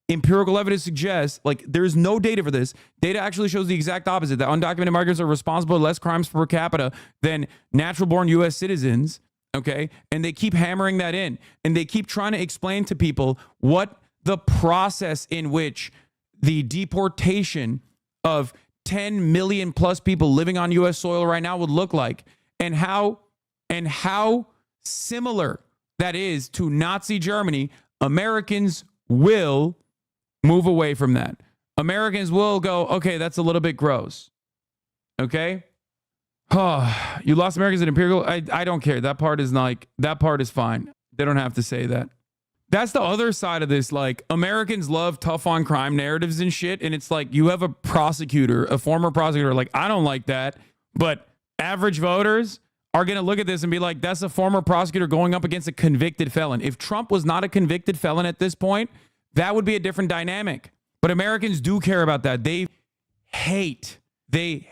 empirical evidence suggests, like, there's no data for this. Data actually shows the exact opposite, that undocumented migrants are responsible for less crimes per capita than natural-born U.S. citizens, okay? And they keep hammering that in, and they keep trying to explain to people what the process in which the deportation of 10 million plus people living on U.S. soil right now would look like, and how similar that is to Nazi Germany. Americans will move away from that. Americans will go, okay, that's a little bit gross. Okay? Oh, you lost Americans at imperial. I don't care. That part is fine. They don't have to say that. That's the other side of this. Like, Americans love tough on crime narratives and shit. And it's like, you have a prosecutor, a former prosecutor, like, I don't like that. But average voters are going to look at this and be like, that's a former prosecutor going up against a convicted felon. If Trump was not a convicted felon at this point, that would be a different dynamic. But Americans do care about that. They hate the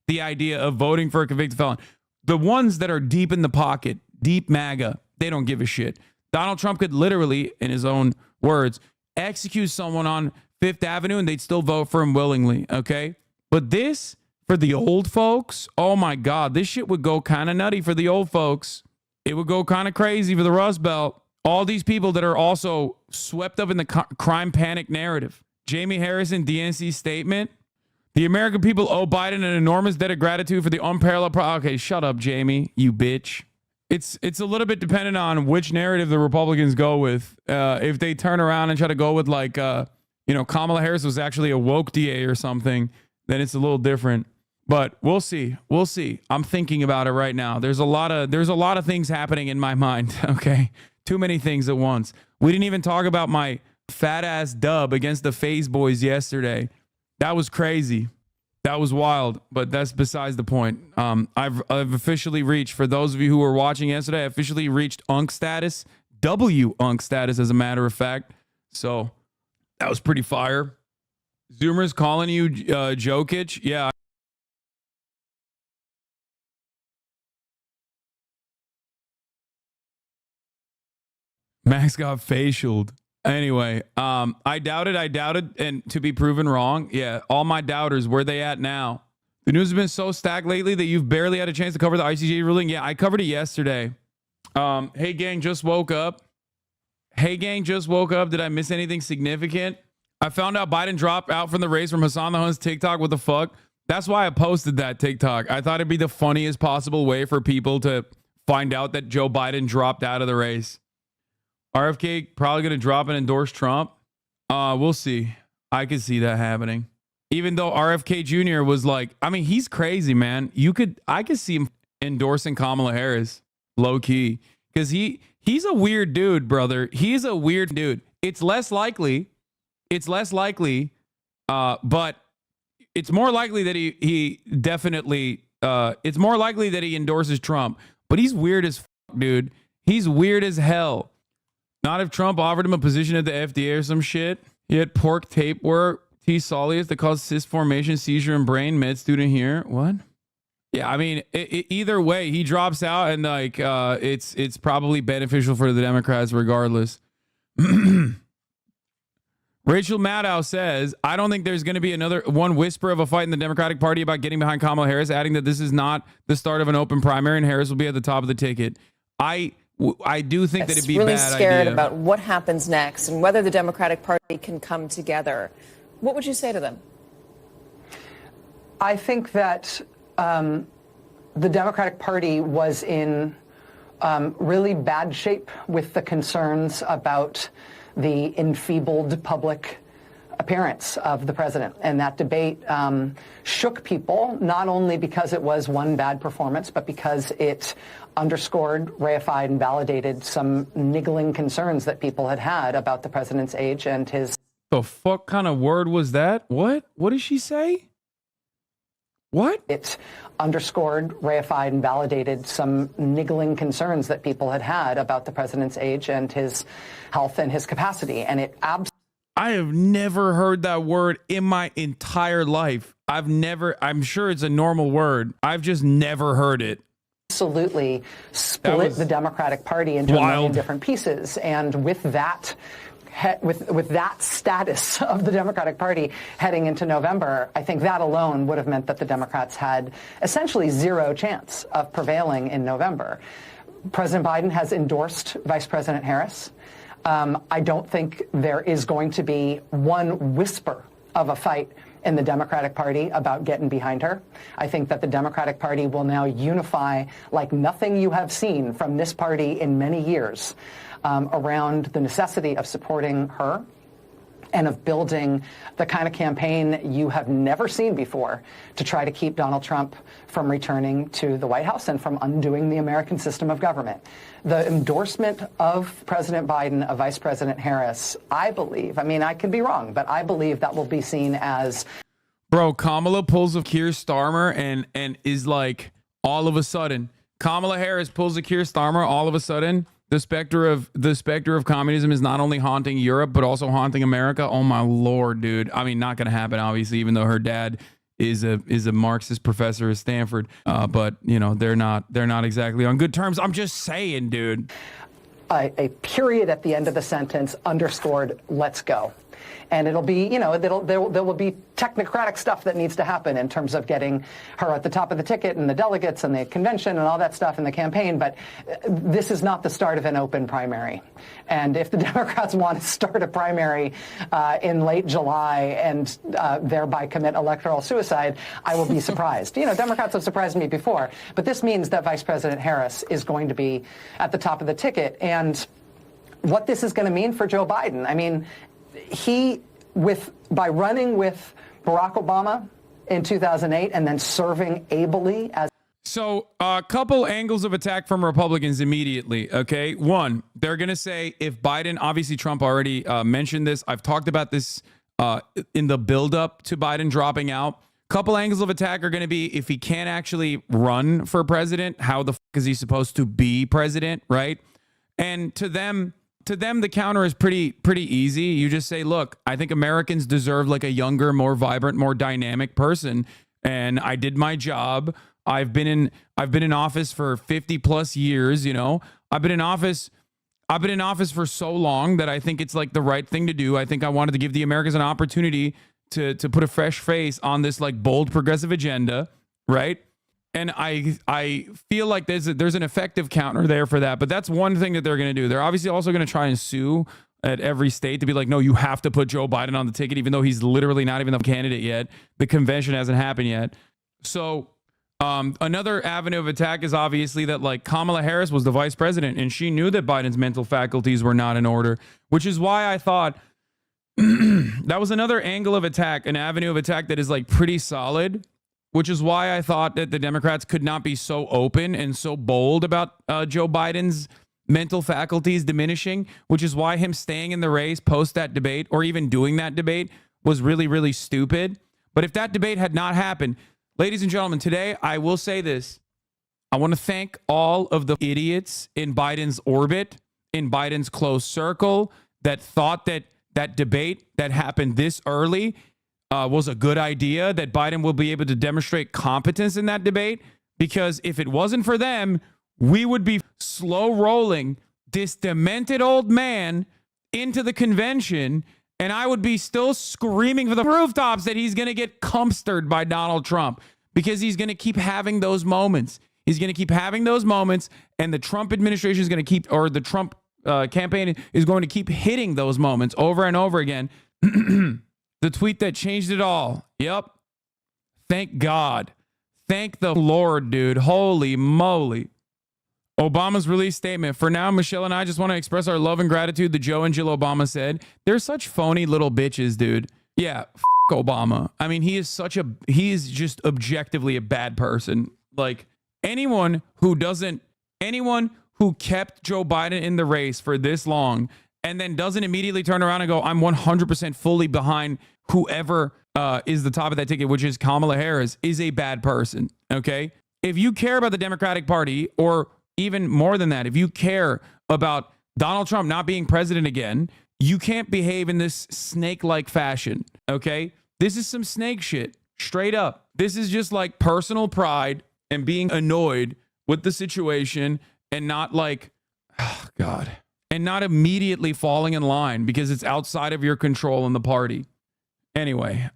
idea of voting for a convicted felon. The ones that are deep in the pocket, deep MAGA, they don't give a shit. Donald Trump could literally, in his own words, execute someone on Fifth Avenue and they'd still vote for him willingly, okay? But this, for the old folks, oh my God, this shit would go kind of nutty for the old folks. It would go kind of crazy for the Rust Belt. All these people that are also swept up in the crime panic narrative. Jamie Harrison, DNC statement. The American people owe Biden an enormous debt of gratitude for the unparalleled okay, shut up, Jamie, you bitch. It's a little bit dependent on which narrative the Republicans go with. If they turn around and try to go with like, Kamala Harris was actually a woke DA or something, then it's a little different. But we'll see. We'll see. I'm thinking about it right now. There's a lot of things happening in my mind. Okay, too many things at once. We didn't even talk about my fat ass dub against the FaZe boys yesterday. That was crazy. That was wild, but that's besides the point. I've officially reached, for those of you who were watching yesterday, I officially reached UNC status, UNC status, as a matter of fact. So that was pretty fire. Zoomer's calling you Jokic. Yeah. Max got facialed. Anyway, I doubted, and to be proven wrong. Yeah, all my doubters, where they at now? The news has been so stacked lately that you've barely had a chance to cover the ICJ ruling. Yeah, I covered it yesterday. Hey, gang, just woke up. Did I miss anything significant? I found out Biden dropped out from the race from Hassan Dogan's TikTok. What the fuck? That's why I posted that TikTok. I thought it'd be the funniest possible way for people to find out that Joe Biden dropped out of the race. RFK probably going to drop and endorse Trump. We'll see. I could see that happening. Even though RFK Jr. was like, I mean, he's crazy, man. I could see him endorsing Kamala Harris, low key, because he's a weird dude, brother. He's a weird dude. It's less likely, but it's more likely that he definitely. It's more likely that he endorses Trump. But he's weird as fuck, dude. He's weird as hell. Not if Trump offered him a position at the FDA or some shit. He had pork tapeworm T. soleus that caused cyst formation, seizure, and brain. Med student here. What? Yeah, I mean, either way, he drops out, and like, it's probably beneficial for the Democrats regardless. Rachel Maddow says, I don't think there's going to be another one whisper of a fight in the Democratic Party about getting behind Kamala Harris, adding that this is not the start of an open primary and Harris will be at the top of the ticket. I do think that it'd be a bad idea. Really scared about what happens next and whether the Democratic Party can come together. What would you say to them? I think that the Democratic Party was in really bad shape with the concerns about the enfeebled public appearance of the president. And that debate shook people, not only because it was one bad performance, but because it underscored, reified, and validated some niggling concerns that people had about the president's age and his... The fuck kind of word was that? What? What did she say? What? It underscored, reified, and validated some niggling concerns that people had about the president's age and his health and his capacity. And it I have never heard that word in my entire life. I'm sure it's a normal word. I've just never heard it. Absolutely split the Democratic Party into a million different pieces. And with that, with that status of the Democratic Party heading into November, I think that alone would have meant that the Democrats had essentially zero chance of prevailing in November. President Biden has endorsed Vice President Harris. I don't think there is going to be one whisper of a fight in the Democratic Party about getting behind her. I think that the Democratic Party will now unify like nothing you have seen from this party in many years around the necessity of supporting her and of building the kind of campaign you have never seen before to try to keep Donald Trump from returning to the White House and from undoing the American system of government. The endorsement of President Biden of Vice President Harris, I believe, I mean, I could be wrong, but I believe that will be seen as... Bro, Kamala pulls a Keir Starmer and is like, all of a sudden, Kamala Harris pulls a Keir Starmer, all of a sudden, the specter of communism is not only haunting Europe, but also haunting America. Oh my Lord, dude. I mean, not going to happen, obviously, even though her dad is a Marxist professor at Stanford. But, you know, they're not exactly on good terms. I'm just saying, dude. A period at the end of the sentence underscored, let's go. And it'll be, you know, there will be technocratic stuff that needs to happen in terms of getting her at the top of the ticket and the delegates and the convention and all that stuff in the campaign. But this is not the start of an open primary. And if the Democrats want to start a primary in late July and thereby commit electoral suicide, I will be surprised. You know, Democrats have surprised me before. But this means that Vice President Harris is going to be at the top of the ticket. And what this is going to mean for Joe Biden, I mean, by running with Barack Obama in 2008 and then serving ably as... So a couple angles of attack from Republicans immediately, okay? One, they're going to say if Biden, obviously Trump already mentioned this. I've talked about this in the buildup to Biden dropping out. Couple angles of attack are going to be if he can't actually run for president, how the fuck is he supposed to be president, right? And to them, to them, the counter is pretty easy. You just say, look, I think Americans deserve like a younger, more vibrant, more dynamic person. And I did my job. I've been in office for 50 plus years. You know, I've been in office for so long that I think it's like the right thing to do. I think I wanted to give the Americans an opportunity to put a fresh face on this like bold progressive agenda, right? And I feel like there's an effective counter there for that. But that's one thing that they're going to do. They're obviously also going to try and sue at every state to be like, no, you have to put Joe Biden on the ticket, even though he's literally not even the candidate yet. The convention hasn't happened yet. So another avenue of attack is obviously that like Kamala Harris was the vice president and she knew that Biden's mental faculties were not in order, which is why I thought that was another angle of attack, an avenue of attack that is like pretty solid, which is why I thought that the Democrats could not be so open and so bold about Joe Biden's mental faculties diminishing, which is why him staying in the race post that debate or even doing that debate was really, really stupid. But if that debate had not happened, ladies and gentlemen, today I will say this. I want to thank all of the idiots in Biden's orbit, in Biden's close circle, that thought that that debate that happened this early was a good idea, that Biden will be able to demonstrate competence in that debate. Because if it wasn't for them, we would be slow rolling this demented old man into the convention, and I would be still screaming for the rooftops that he's going to get cumpstered by Donald Trump, because he's going to keep having those moments. He's going to keep having those moments, and the Trump administration is going to keep, or the Trump campaign is going to keep hitting those moments over and over again. The tweet that changed it all. Yep. Thank God. Thank the Lord, dude. Holy moly. Obama's release statement. For now, Michelle and I just want to express our love and gratitude to Joe and Jill Obama said. They're such phony little bitches, dude. Yeah, Obama. I mean, he is just objectively a bad person. Like anyone who kept Joe Biden in the race for this long and then doesn't immediately turn around and go, I'm 100% fully behind whoever is the top of that ticket, which is Kamala Harris, is a bad person. Okay. If you care about the Democratic Party, or even more than that, if you care about Donald Trump not being president again, you can't behave in this snake-like fashion, okay? This is some snake shit, straight up. This is just like personal pride and being annoyed with the situation and not like, oh God, and not immediately falling in line because it's outside of your control in the party. Anyway,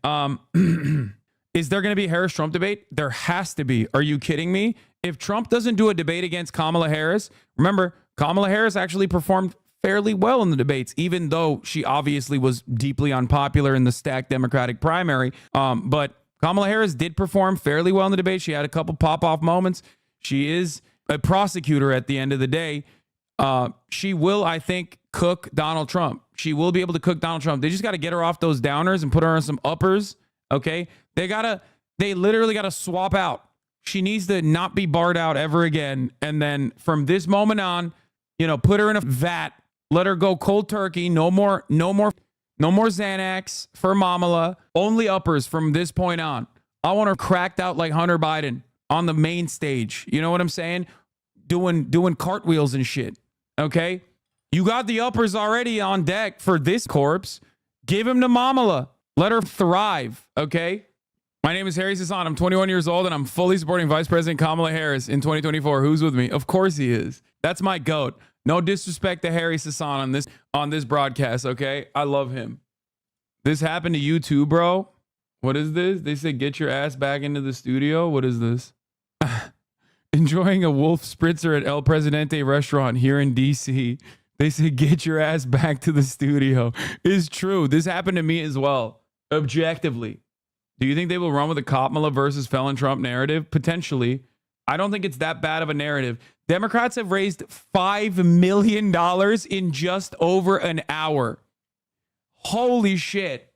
is there going to be a Harris-Trump debate? There has to be. Are you kidding me? If Trump doesn't do a debate against Kamala Harris, remember, Kamala Harris actually performed fairly well in the debates, even though she obviously was deeply unpopular in the stacked Democratic primary. But Kamala Harris did perform fairly well in the debate. She had a couple pop-off moments. She is a prosecutor at the end of the day. She will, I think, cook Donald Trump. She will be able to cook Donald Trump. They just got to get her off those downers and put her on some uppers. Okay. They literally got to swap out. She needs to not be barred out ever again. And then from this moment on, put her in a vat, let her go cold turkey. No more Xanax for Mamala, only uppers from this point on. I want her cracked out like Hunter Biden on the main stage. You know what I'm saying? Doing cartwheels and shit. Okay. You got the uppers already on deck for this corpse. Give him to Mamala. Let her thrive. Okay. My name is Harry Hassan. I'm 21 years old and I'm fully supporting Vice President Kamala Harris in 2024. Who's with me? Of course he is. That's my goat. No disrespect to Harry Hassan on this broadcast, okay? I love him. This happened to you too, bro. What is this? They said get your ass back into the studio. What is this? Enjoying a wolf spritzer at El Presidente restaurant here in DC. They said get your ass back to the studio. It's true. This happened to me as well. Objectively. Do you think they will run with a Kamala versus felon Trump narrative? Potentially. I don't think it's that bad of a narrative. Democrats have raised $5 million in just over an hour. Holy shit.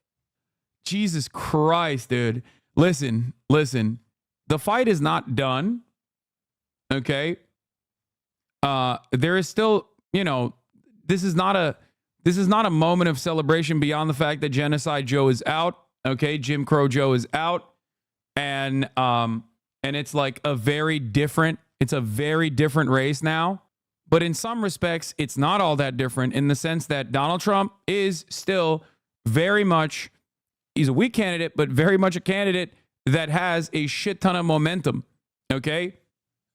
Jesus Christ, dude. Listen. The fight is not done. Okay. There is still, this is not a moment of celebration beyond the fact that Genocide Joe is out. Okay, Jim Crow Joe is out, and it's like a very different race now. But in some respects, it's not all that different in the sense that Donald Trump is still very much, he's a weak candidate, but very much a candidate that has a shit ton of momentum. Okay?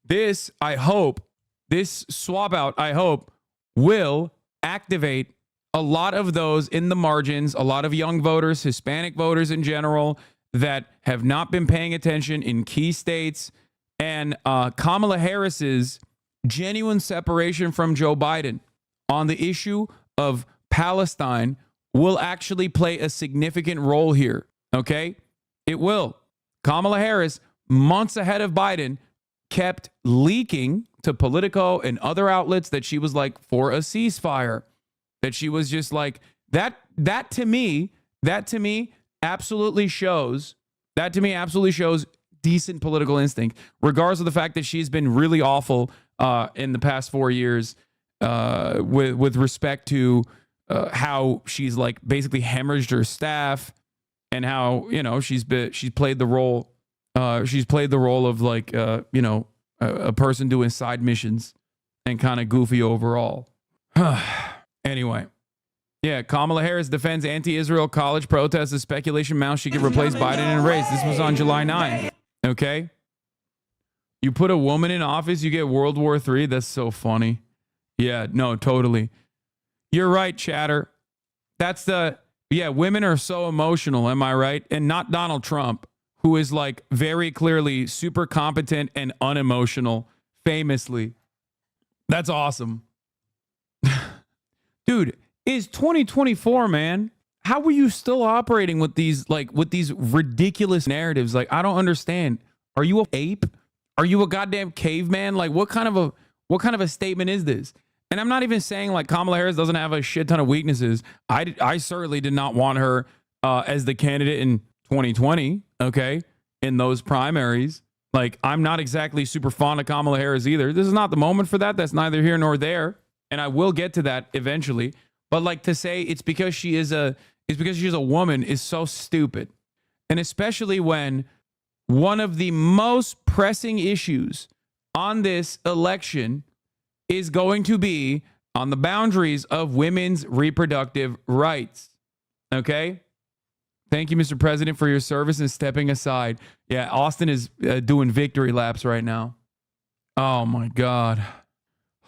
This, I hope, this swap out, I hope, will activate a lot of those in the margins, a lot of young voters, Hispanic voters in general, that have not been paying attention in key states. And Kamala Harris's genuine separation from Joe Biden on the issue of Palestine will actually play a significant role here. Okay? It will. Kamala Harris, months ahead of Biden, kept leaking to Politico and other outlets that she was like for a ceasefire, that she was just like that to me absolutely shows decent political instinct, regardless of the fact that she's been really awful in the past 4 years with respect to how she's like basically hemorrhaged her staff, and how, you know, she's played the role of like a person doing side missions and kind of goofy overall. Anyway, yeah, Kamala Harris defends anti-Israel college protests as speculation mounts she could replace Biden in a race. This was on July 9th. Okay? You put a woman in office, you get World War III. That's so funny. Yeah, no, totally. You're right, chatter. Women are so emotional, am I right? And not Donald Trump, who is like very clearly super competent and unemotional, famously. That's awesome. Dude, it's 2024, man. How are you still operating with these ridiculous narratives? Like, I don't understand. Are you an ape? Are you a goddamn caveman? Like, what kind of a statement is this? And I'm not even saying like Kamala Harris doesn't have a shit ton of weaknesses. I certainly did not want her as the candidate in 2020, okay, in those primaries. Like, I'm not exactly super fond of Kamala Harris either. This is not the moment for that. That's neither here nor there. And I will get to that eventually. But like, to say it's because she's a woman is so stupid. And especially when one of the most pressing issues on this election is going to be on the boundaries of women's reproductive rights. Okay? Thank you, Mr. President, for your service and stepping aside. Yeah, Austin is doing victory laps right now. Oh, my God.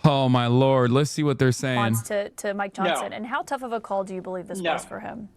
Oh, my Lord. Let's see what they're saying. To Mike Johnson. No. And how tough of a call do you believe this was for him?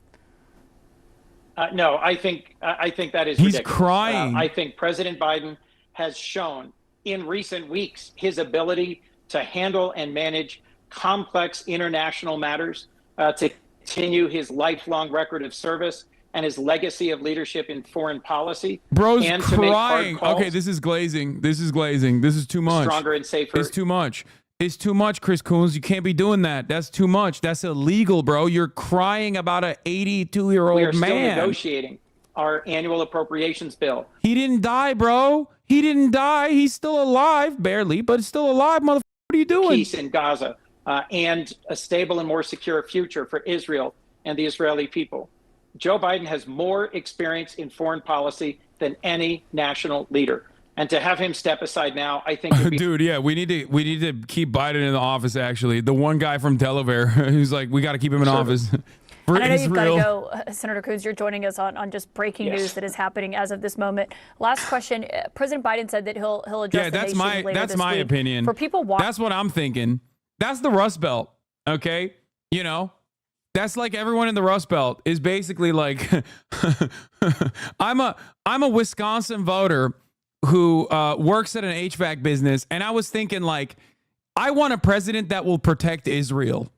No, I think that is He's ridiculous. Crying. I think President Biden has shown in recent weeks his ability to handle and manage complex international matters, to continue his lifelong record of service and his legacy of leadership in foreign policy. Bro's and crying. To make hard calls. Okay, this is glazing. This is too much. Stronger and safer. It's too much. It's too much, Chris Coons. You can't be doing that. That's too much. That's illegal, bro. You're crying about an 82-year-old man. We are still negotiating our annual appropriations bill. He didn't die, bro. He didn't die. He's still alive, barely, but still alive, motherfucker. What are you doing? Peace in Gaza and a stable and more secure future for Israel and the Israeli people. Joe Biden has more experience in foreign policy than any national leader. And to have him step aside now, I think would be dude, yeah, we need to keep Biden in the office, actually. The one guy from Delaware who's like, we got to keep him in office. And I know you've got to go, Senator Coons. You're joining us on just breaking news that is happening as of this moment. Last question: President Biden said that he'll address the nation later that's this my week. opinion. For people watching, that's what I'm thinking. That's the Rust Belt, okay? You know, that's like everyone in the Rust Belt is basically like, I'm a Wisconsin voter who works at an HVAC business, and I was thinking like, I want a president that will protect Israel.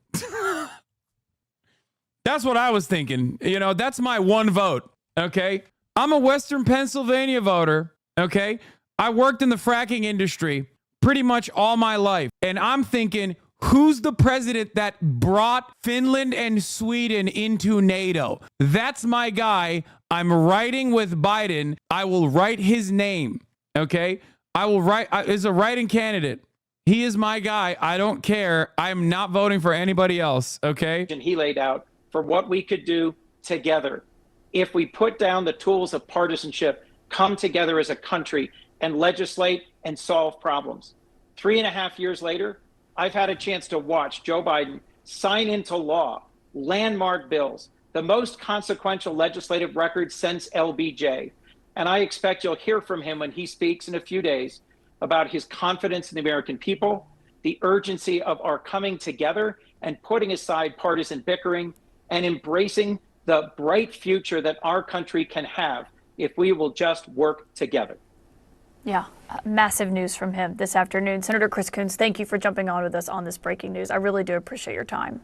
That's what I was thinking. You know, that's my one vote. Okay. I'm a Western Pennsylvania voter. Okay. I worked in the fracking industry pretty much all my life. And I'm thinking, who's the president that brought Finland and Sweden into NATO? That's my guy. I'm writing with Biden. I will write his name. Okay. I will write as a writing candidate. He is my guy. I don't care. I'm not voting for anybody else. Okay. And he laid out for what we could do together if we put down the tools of partisanship, come together as a country and legislate and solve problems. 3.5 years later, I've had a chance to watch Joe Biden sign into law landmark bills, the most consequential legislative record since LBJ. And I expect you'll hear from him when he speaks in a few days about his confidence in the American people, the urgency of our coming together and putting aside partisan bickering and embracing the bright future that our country can have if we will just work together. Yeah, massive news from him this afternoon. Senator Chris Coons, thank you for jumping on with us on this breaking news. I really do appreciate your time.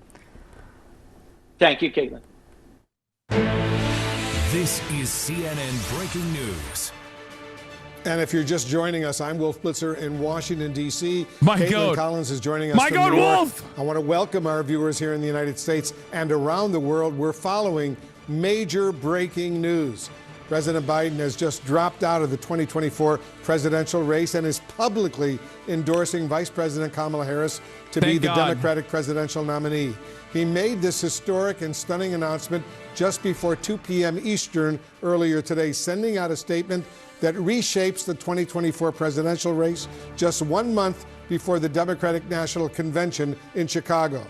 Thank you, Caitlin. This is CNN Breaking News. And if you're just joining us, I'm Wolf Blitzer in Washington, D.C. My Caitlin goat. Collins is joining us My from goat, New York. Wolf. I want to welcome our viewers here in the United States and around the world. We're following major breaking news. President Biden has just dropped out of the 2024 presidential race and is publicly endorsing Vice President Kamala Harris to be the Democratic presidential nominee. He made this historic and stunning announcement just before 2 p.m. Eastern earlier today, sending out a statement that reshapes the 2024 presidential race just 1 month before the Democratic National Convention in Chicago.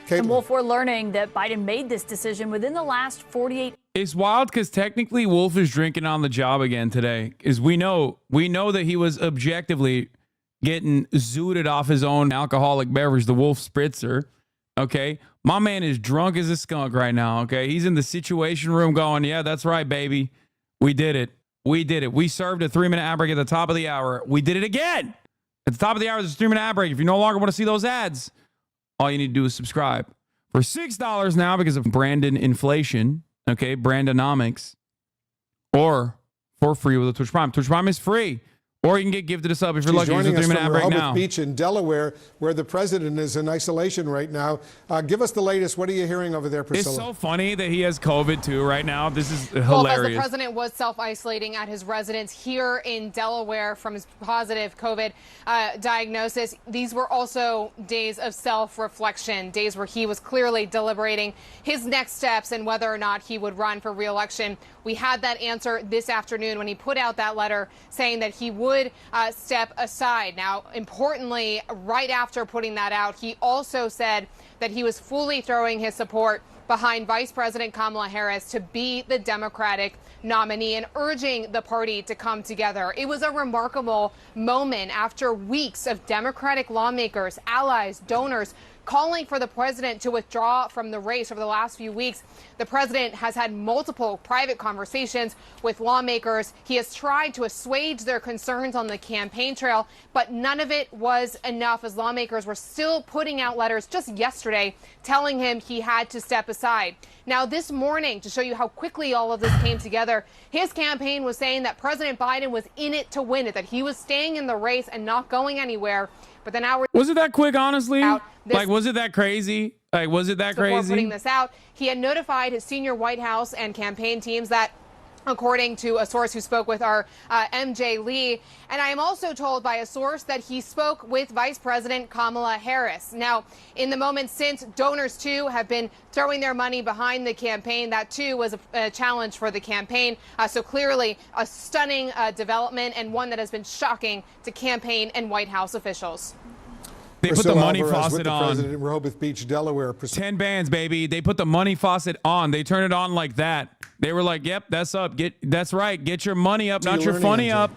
And Wolf, we're learning that Biden made this decision within the last 48 hours. It's wild because technically Wolf is drinking on the job again today. Is we know that he was objectively getting zooted off his own alcoholic beverage, the Wolf Spritzer. Okay, my man is drunk as a skunk right now. Okay, he's in the Situation Room going, yeah, that's right, baby. We did it. We did it. We served a 3-minute ad break at the top of the hour. We did it again. At the top of the hour, there's a 3-minute ad break. If you no longer want to see those ads, all you need to do is subscribe. For $6 now because of Brandon inflation, okay, Brandonomics, or for free with a Twitch Prime. Twitch Prime is free. Or you can get gifted a sub if you're lucky. Joining us from ad break Rehoboth now. Beach in Delaware, where the president is in isolation right now. Give us the latest. What are you hearing over there, Priscilla? It's so funny that he has COVID too right now. This is hilarious. Well, as the president was self-isolating at his residence here in Delaware from his positive COVID diagnosis, these were also days of self-reflection, days where he was clearly deliberating his next steps and whether or not he would run for re-election. We had that answer this afternoon when he put out that letter saying that he would step aside. Now, importantly, right after putting that out, he also said that he was fully throwing his support behind Vice President Kamala Harris to be the Democratic nominee and urging the party to come together. It was a remarkable moment after weeks of Democratic lawmakers, allies, donors calling for the president to withdraw from the race over the last few weeks. The president has had multiple private conversations with lawmakers. He has tried to assuage their concerns on the campaign trail, but none of it was enough as lawmakers were still putting out letters just yesterday telling him he had to step aside. Now, this morning, to show you how quickly all of this came together, his campaign was saying that President Biden was in it to win it, that he was staying in the race and not going anywhere. But then was it that quick, honestly? Like, was it that crazy? Like, was it that crazy? Before putting this out, he had notified his senior White House and campaign teams that, according to a source who spoke with our MJ Lee, and I am also told by a source that he spoke with Vice President Kamala Harris. Now, in the moment since, donors, too, have been throwing their money behind the campaign. That, too, was a challenge for the campaign. So clearly a stunning development and one that has been shocking to campaign and White House officials. They put the money faucet on. President in Rehoboth Beach, Delaware. 10 bands, baby. They put the money faucet on. They turn it on like that. They were like, yep, that's up. That's right. Get your money up, not your funny up.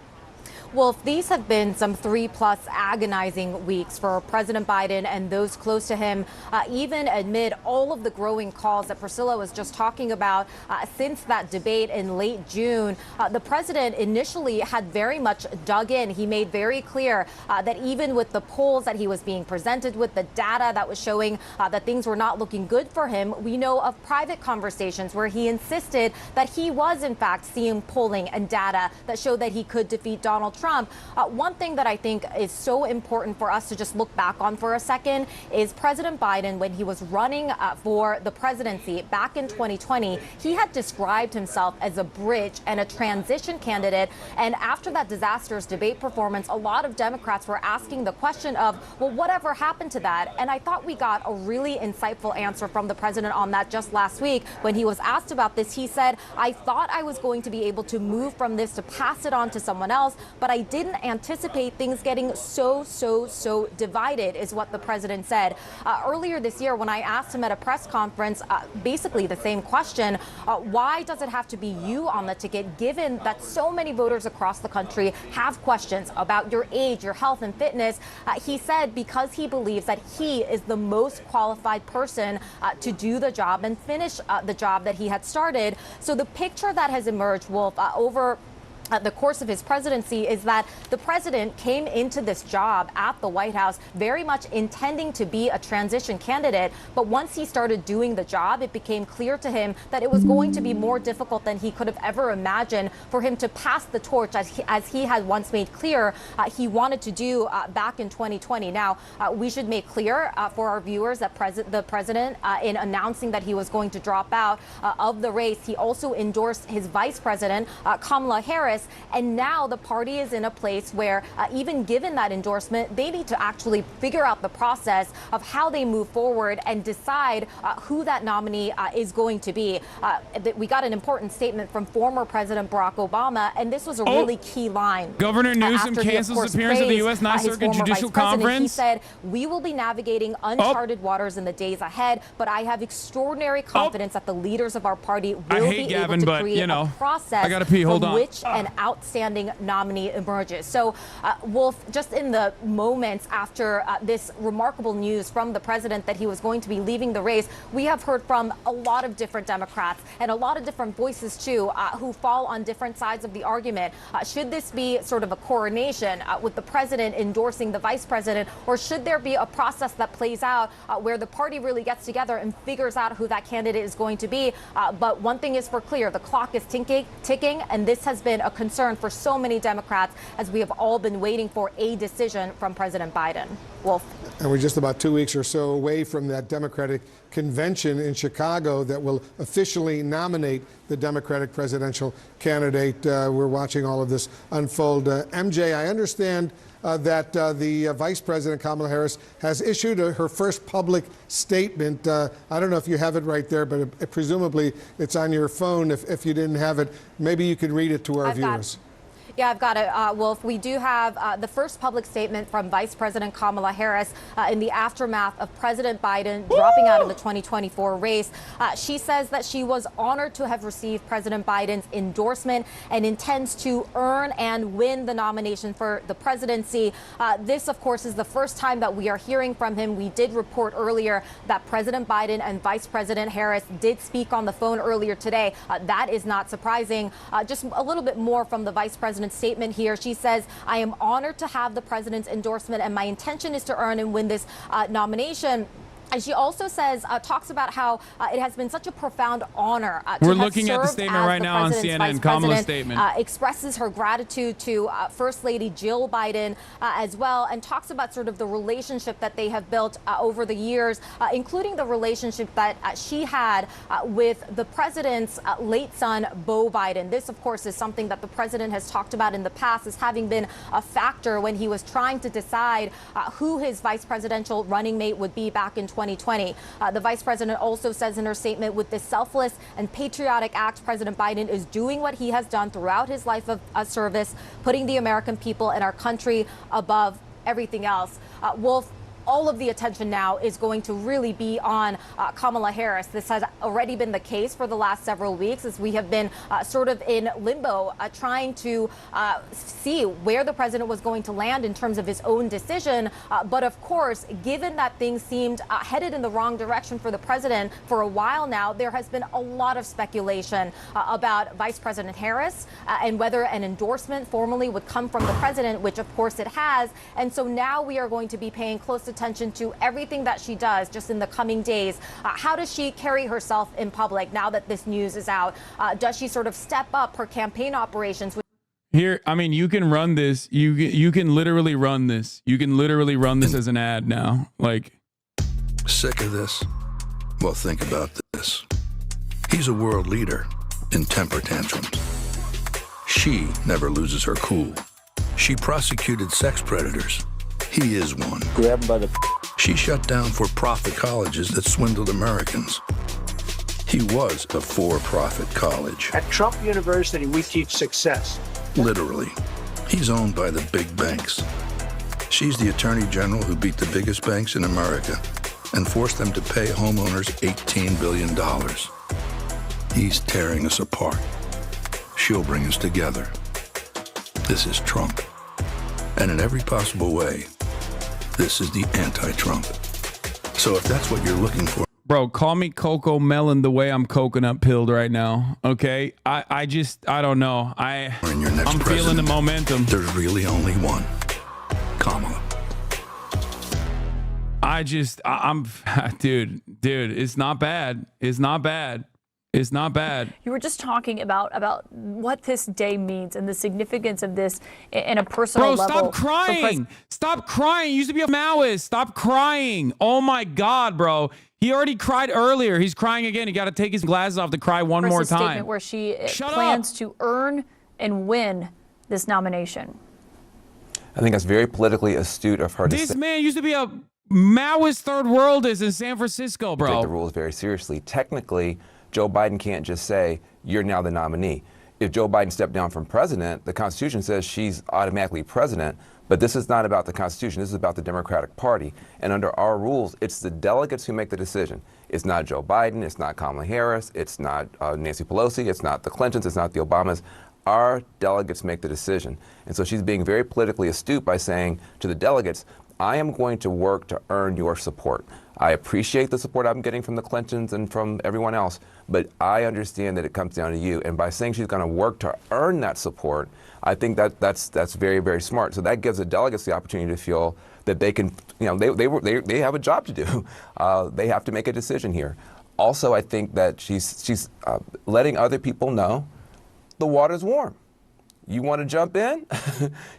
Wolf, these have been some 3+ agonizing weeks for President Biden and those close to him, even amid all of the growing calls that Priscilla was just talking about since that debate in late June. The president initially had very much dug in. He made very clear that even with the polls that he was being presented with, the data that was showing that things were not looking good for him, we know of private conversations where he insisted that he was, in fact, seeing polling and data that showed that he could defeat Donald Trump. One thing that I think is so important for us to just look back on for a second is President Biden, when he was running for the presidency back in 2020, he had described himself as a bridge and a transition candidate. And after that disastrous debate performance, a lot of Democrats were asking the question of, well, whatever happened to that? And I thought we got a really insightful answer from the president on that just last week. When he was asked about this, he said, I thought I was going to be able to move from this to pass it on to someone else, but but I didn't anticipate things getting so divided, is what the president said. Earlier this year, when I asked him at a press conference, basically the same question, why does it have to be you on the ticket, given that so many voters across the country have questions about your age, your health and fitness? He said because he believes that he is the most qualified person to do the job and finish the job that he had started. So the picture that has emerged, Wolf, over the course of his presidency is that the president came into this job at the White House very much intending to be a transition candidate. But once he started doing the job, it became clear to him that it was going to be more difficult than he could have ever imagined for him to pass the torch, as he had once made clear he wanted to do back in 2020. Now, we should make clear for our viewers that the president, in announcing that he was going to drop out of the race, he also endorsed his vice president, Kamala Harris. And now the party is in a place where, even given that endorsement, they need to actually figure out the process of how they move forward and decide who that nominee is going to be. We got an important statement from former President Barack Obama, and this was a really key line. Governor Newsom cancels his appearance at the U.S. Ninth Circuit Judicial Conference. He said, "We will be navigating uncharted waters in the days ahead, but I have extraordinary confidence that the leaders of our party will be able to create a process from which an outstanding nominee emerges." So, Wolf, just in the moments after this remarkable news from the president that he was going to be leaving the race, we have heard from a lot of different Democrats and a lot of different voices, too, who fall on different sides of the argument. Should this be sort of a coronation with the president endorsing the vice president, or should there be a process that plays out where the party really gets together and figures out who that candidate is going to be? But one thing is for clear, the clock is ticking, and this has been a concern for so many Democrats, as we have all been waiting for a decision from President Biden. Wolf. And we're just about 2 weeks or so away from that Democratic convention in Chicago that will officially nominate the Democratic presidential candidate. We're watching all of this unfold. MJ, I understand that the Vice President, Kamala Harris, has issued her first public statement. I don't know if you have it right there, but presumably it's on your phone. If you didn't have it, maybe you could read it to our viewers. Yeah, I've got it, Wolf. We do have the first public statement from Vice President Kamala Harris in the aftermath of President Biden dropping out of the 2024 race. She says that she was honored to have received President Biden's endorsement and intends to earn and win the nomination for the presidency. This, of course, is the first time that we are hearing from him. We did report earlier that President Biden and Vice President Harris did speak on the phone earlier today. That is not surprising. Just a little bit more from the Vice President's statement here. She says, "I am honored to have the president's endorsement, and my intention is to earn and win this nomination." And she also says, talks about how it has been such a profound honor to We're looking at the statement right now on CNN, Kamala's statement. Expresses her gratitude to First Lady Jill Biden as well, and talks about sort of the relationship that they have built over the years, including the relationship that she had with the president's late son, Beau Biden. This, of course, is something that the president has talked about in the past as having been a factor when he was trying to decide who his vice presidential running mate would be back in 2020. The vice president also says in her statement, with this selfless and patriotic act, President Biden is doing what he has done throughout his life of service, putting the American people and our country above everything else. Wolf, all of the attention now is going to really be on Kamala Harris. This has already been the case for the last several weeks, as we have been sort of in limbo, trying to see where the president was going to land in terms of his own decision. But of course, given that things seemed headed in the wrong direction for the president for a while now, there has been a lot of speculation about Vice President Harris and whether an endorsement formally would come from the president, which of course it has. And so now we are going to be paying close attention to everything that she does just in the coming days. How does she carry herself in public now that this news is out? Does she sort of step up her campaign operations? Here, I mean, you can run this. You can literally run this. You can literally run this as an ad now. Like, sick of this? Well, think about this. He's a world leader in temper tantrums. She never loses her cool. She prosecuted sex predators. He is one. Grab him by the... She shut down for-profit colleges that swindled Americans. He was a for-profit college. At Trump University, we teach success. Literally. He's owned by the big banks. She's the attorney general who beat the biggest banks in America and forced them to pay homeowners $18 billion. He's tearing us apart. She'll bring us together. This is Trump. And in every possible way, this is the anti-Trump. So if that's what you're looking for... Bro, call me Coco Melon the way I'm coconut pilled right now, okay? I don't know. I'm feeling the momentum. There's really only one. Kamala. Dude, it's not bad. It's not bad. It's not bad. You were just talking about what this day means and the significance of this in a personal level. Bro, stop crying. Stop crying. You used to be a Maoist. Stop crying. Oh, my God, bro. He already cried earlier. He's crying again. He got to take his glasses off to cry one more time. Statement where she plans to earn and win this nomination. I think that's very politically astute of her. This man used to be a Maoist third worldist in San Francisco, bro. Take the rules very seriously. Technically, Joe Biden can't just say, you're now the nominee. If Joe Biden stepped down from president, the Constitution says she's automatically president. But this is not about the Constitution. This is about the Democratic Party. And under our rules, it's the delegates who make the decision. It's not Joe Biden. It's not Kamala Harris. It's not Nancy Pelosi. It's not the Clintons. It's not the Obamas. Our delegates make the decision. And so she's being very politically astute by saying to the delegates, I am going to work to earn your support. I appreciate the support I'm getting from the Clintons and from everyone else, but I understand that it comes down to you. And by saying she's going to work to earn that support, I think that's very, very smart. So that gives the delegates the opportunity to feel that they can, they have a job to do. They have to make a decision here. Also, I think that she's letting other people know the water's warm. You want to jump in?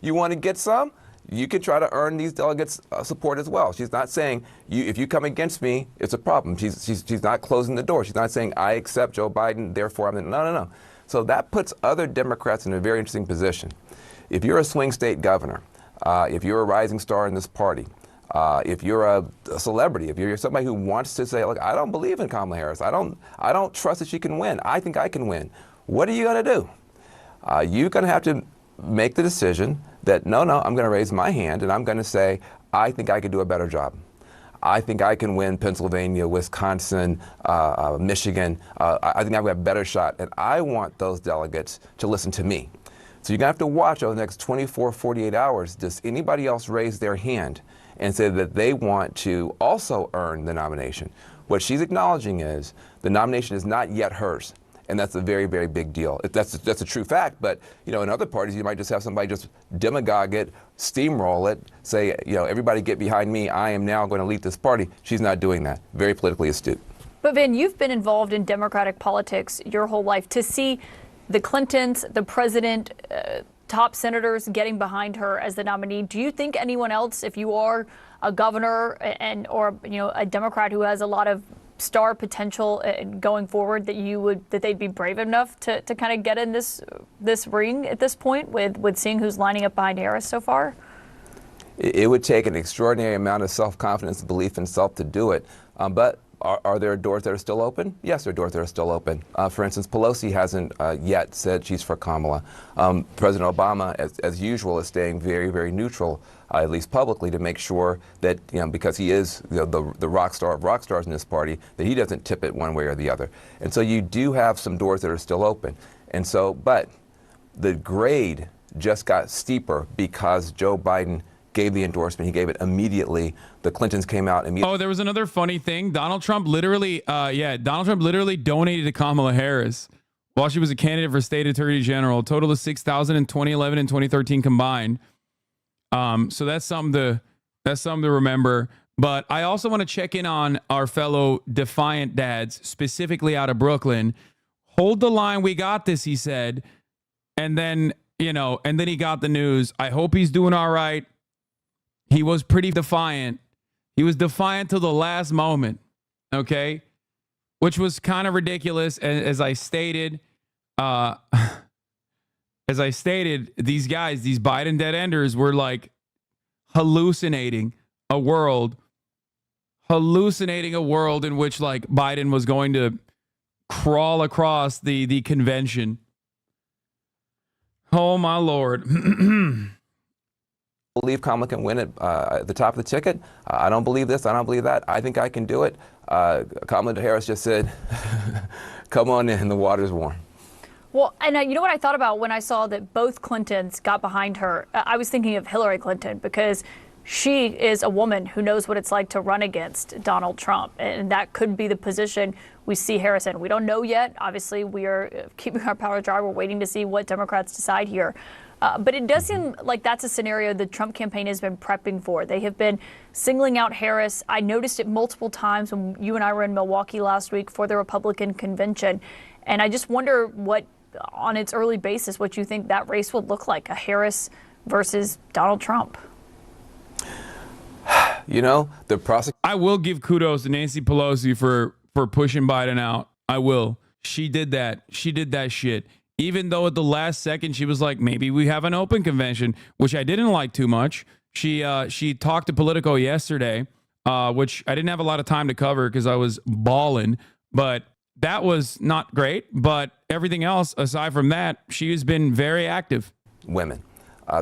You want to get some? You can try to earn these delegates' support as well. She's not saying, if you come against me, it's a problem. She's not closing the door. She's not saying, I accept Joe Biden, therefore I'm in. No. So that puts other Democrats in a very interesting position. If you're a swing state governor, if you're a rising star in this party, if you're a celebrity, if you're somebody who wants to say, look, I don't believe in Kamala Harris. I don't trust that she can win. I think I can win. What are you going to do? You're going to have to make the decision that, no, I'm going to raise my hand and I'm going to say, I think I could do a better job. I think I can win Pennsylvania, Wisconsin, Michigan. I think I've got a better shot. And I want those delegates to listen to me. So you're going to have to watch over the next 24, 48 hours. Does anybody else raise their hand and say that they want to also earn the nomination? What she's acknowledging is the nomination is not yet hers. And that's a very, very big deal. That's a true fact. But, in other parties, you might just have somebody just demagogue it, steamroll it, say, everybody get behind me. I am now going to lead this party. She's not doing that. Very politically astute. But, Van, you've been involved in Democratic politics your whole life. To see the Clintons, the president, top senators getting behind her as the nominee, do you think anyone else, if you are a governor or a Democrat who has a lot of star potential going forward, that they'd be brave enough to kind of get in this ring at this point with seeing who's lining up behind Harris so far? It would take an extraordinary amount of self-confidence, belief in self to do it. But are there doors that are still open? Yes, there are doors that are still open. For instance, Pelosi hasn't yet said she's for Kamala. President Obama, as usual, is staying very, very neutral, at least publicly, to make sure that, because he is the rock star of rock stars in this party, that he doesn't tip it one way or the other. And so you do have some doors that are still open. And so, but the grade just got steeper because Joe Biden gave the endorsement. He gave it immediately. The Clintons came out immediately. Oh, there was another funny thing. Donald Trump literally donated to Kamala Harris while she was a candidate for state attorney general. A total of $6,000 in 2011 and 2013 combined. So that's something to remember. But I also want to check in on our fellow Defiant dads, specifically out of Brooklyn. Hold the line. We got this, he said. And then, he got the news. I hope he's doing all right. He was pretty defiant. He was defiant till the last moment, okay? Which was kind of ridiculous. As I stated, these guys, these Biden dead enders were like hallucinating a world in which like Biden was going to crawl across the convention. Oh, my Lord. Believe Kamala can win at the top of the ticket. I don't believe this. I don't believe that. I think I can do it. Kamala Harris just said, come on in, the water's warm. Well, and you know what I thought about when I saw that both Clintons got behind her? I was thinking of Hillary Clinton, because she is a woman who knows what it's like to run against Donald Trump. And that could be the position we see Harris in. We don't know yet. Obviously, we are keeping our powder dry. We're waiting to see what Democrats decide here. But it does seem like that's a scenario the Trump campaign has been prepping for. They have been singling out Harris. I noticed it multiple times when you and I were in Milwaukee last week for the Republican convention. And I just wonder what, on its early basis, what you think that race would look like, a Harris versus Donald Trump. You know, I will give kudos to Nancy Pelosi for pushing Biden out. I will. She did that. She did that shit. Even though at the last second she was like, maybe we have an open convention, which I didn't like too much. She talked to Politico yesterday, which I didn't have a lot of time to cover because I was balling, but that was not great. But everything else, aside from that, she has been very active. Women.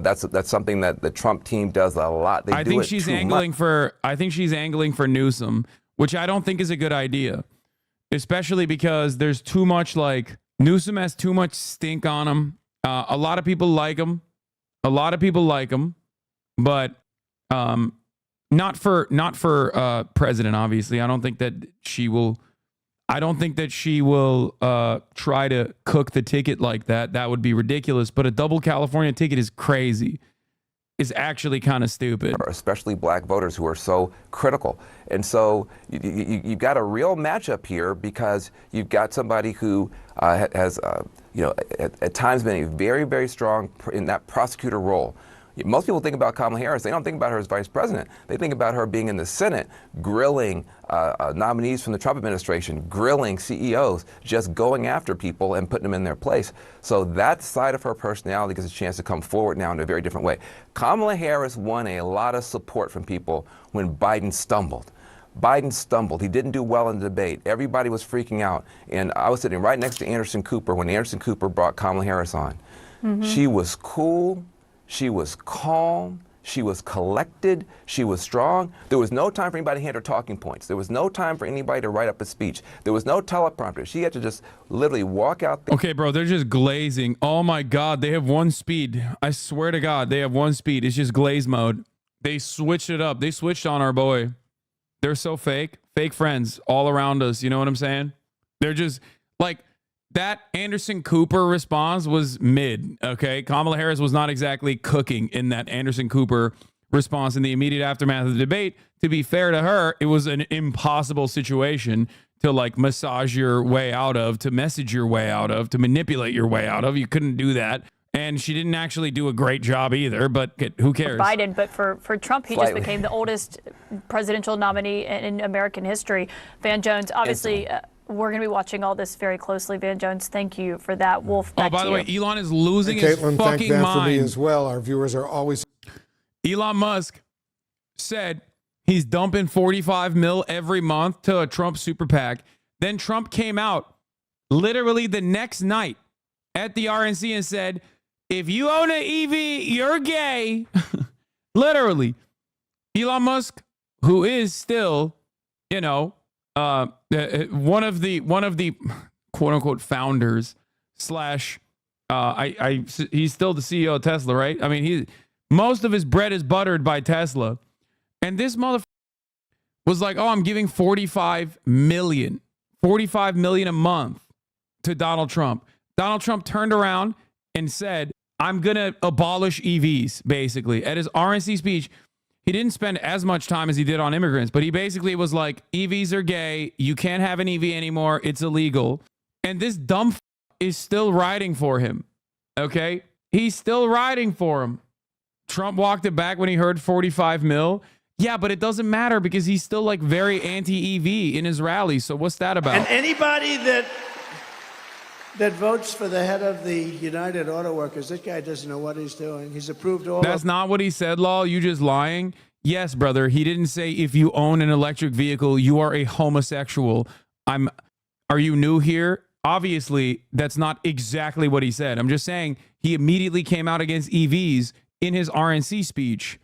That's something that the Trump team does a lot. I think she's angling for Newsom, which I don't think is a good idea, especially because there's too much Newsom has too much stink on him. A lot of people like him. But not for president, obviously. I don't think that she will try to cook the ticket like that. That would be ridiculous. But a double California ticket is crazy. Is actually kind of stupid. Especially black voters who are so critical. And so you've got a real matchup here, because you've got somebody who has, at times been very, very strong in that prosecutor role. Most people think about Kamala Harris. They don't think about her as vice president. They think about her being in the Senate, grilling nominees from the Trump administration, grilling CEOs, just going after people and putting them in their place. So that side of her personality gets a chance to come forward now in a very different way. Kamala Harris won a lot of support from people when Biden stumbled. He didn't do well in the debate. Everybody was freaking out. And I was sitting right next to Anderson Cooper when Anderson Cooper brought Kamala Harris on. Mm-hmm. She was cool. She was calm. She was collected. She was strong. There was no time for anybody to hand her talking points. There was no time for anybody to write up a speech. There was no teleprompter. She had to just literally walk out there. Okay, bro, they're just glazing. Oh, my God. They have one speed. I swear to God, they have one speed. It's just glaze mode. They switched it up. They switched on our boy. They're so fake. Fake friends all around us. You know what I'm saying? They're just like... That Anderson Cooper response was mid, okay? Kamala Harris was not exactly cooking in that Anderson Cooper response in the immediate aftermath of the debate. To be fair to her, it was an impossible situation to massage your way out of, to message your way out of, to manipulate your way out of. You couldn't do that. And she didn't actually do a great job either, but who cares? Biden, but for Trump, he just became the oldest presidential nominee in American history. Van Jones, obviously... we're going to be watching all this very closely. Van Jones, thank you for that. Wolf, back by the way, you. Elon is losing his Caitlin, fucking thank mind. for me as well. Our viewers are always... Elon Musk said he's dumping 45 mil every month to a Trump super PAC. Then Trump came out literally the next night at the RNC and said, if you own an EV, you're gay. Literally. Elon Musk, who is still, one of the quote unquote founders / he's still the CEO of Tesla, right? I mean, most of his bread is buttered by Tesla. And this motherfucker was like, oh, I'm giving 45 million a month to Donald Trump. Donald Trump turned around and said, I'm going to abolish EVs, basically. At his RNC speech, he didn't spend as much time as he did on immigrants, but he basically was like, EVs are gay. You can't have an EV anymore. It's illegal. And this dumb is still riding for him. Okay? He's still riding for him. Trump walked it back when he heard 45 mil. Yeah, but it doesn't matter because he's still very anti-EV in his rally. So what's that about? And anybody that votes for the head of the United Auto Workers, this guy doesn't know what he's doing. He's approved all That's not what he said, Law. You just lying. Yes, brother. He didn't say if you own an electric vehicle, you are a homosexual. Are you new here? Obviously, that's not exactly what he said. I'm just saying he immediately came out against EVs in his RNC speech.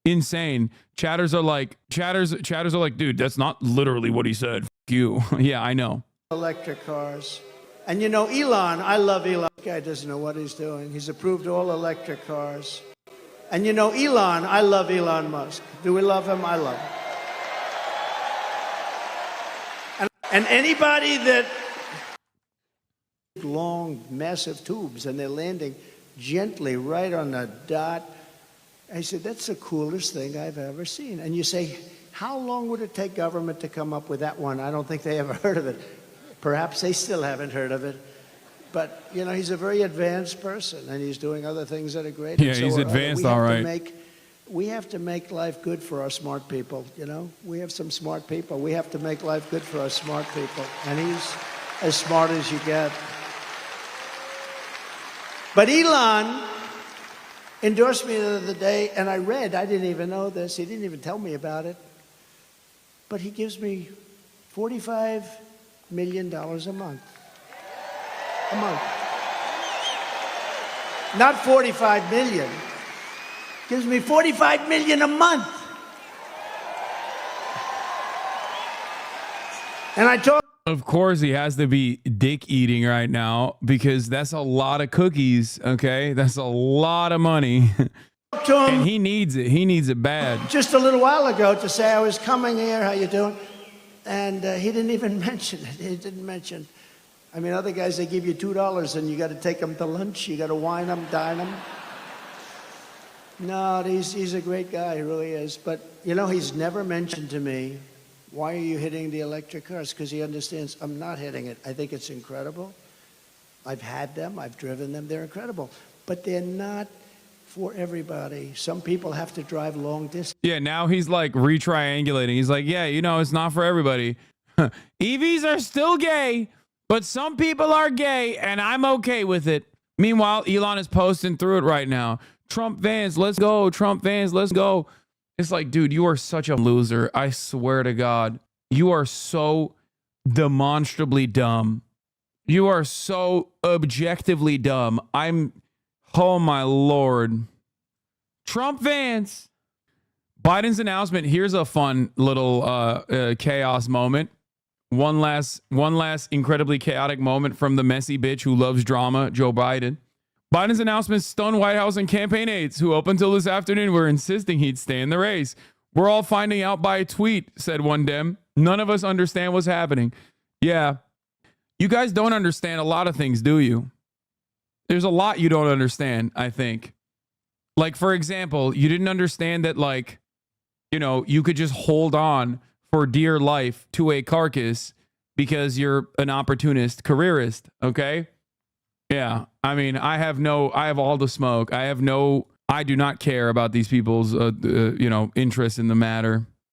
Insane. Chatters are like, dude, that's not literally what he said. F you. Yeah, I know. Electric cars. And you know, Elon, I love Elon. This guy doesn't know what he's doing. He's approved all electric cars. And you know, Elon, I love Elon Musk. Do we love him? I love him. And anybody that long, massive tubes and they're landing gently right on the dot. I said, that's the coolest thing I've ever seen. And you say, how long would it take government to come up with that one? I don't think they ever heard of it. Perhaps they still haven't heard of it. But, you know, he's a very advanced person, and he's doing other things that are great. Yeah, he's advanced, all right. We have to make life good for our smart people, you know? We have some smart people. We have to make life good for our smart people. And he's as smart as you get. But Elon endorsed me the other day, and I didn't even know this. He didn't even tell me about it. But he gives me $45 million a month. A month. Not 45 million. Gives me 45 million a month. And I told. Of course, he has to be dick eating right now because that's a lot of cookies. Okay, that's a lot of money. And he needs it. He needs it bad. Just a little while ago to say I was coming here. How you doing? And he didn't even mention it. He didn't mention. I mean, other guys, they give you $2 and you got to take them to lunch. You got to wine them, dine them. No, he's a great guy. He really is. But, you know, he's never mentioned to me, why are you hitting the electric cars? Because he understands I'm not hitting it. I think it's incredible. I've had them. I've driven them. They're incredible. But they're not for everybody. Some people have to drive long distance. Yeah, now he's like retriangulating. He's like, yeah, you know, it's not for everybody. EVs are still gay, but some people are gay, and I'm okay with it. Meanwhile, Elon is posting through it right now. Trump vans, let's go. Trump vans, let's go. It's like, dude, you are such a loser. I swear to God. You are so demonstrably dumb. You are so objectively dumb. Oh my Lord. Trump vans. Biden's announcement. Here's a fun little chaos moment. One last incredibly chaotic moment from the messy bitch who loves drama, Joe Biden. Biden's announcement stunned White House and campaign aides who up until this afternoon were insisting he'd stay in the race. We're all finding out by a tweet, said one Dem. None of us understand what's happening. Yeah. You guys don't understand a lot of things, do you? There's a lot you don't understand, I think. Like, for example, you didn't understand that, like, you know, you could just hold on for dear life to a carcass because you're an opportunist careerist, okay? Yeah, I mean, I have all the smoke. I do not care about these people's, interest in the matter.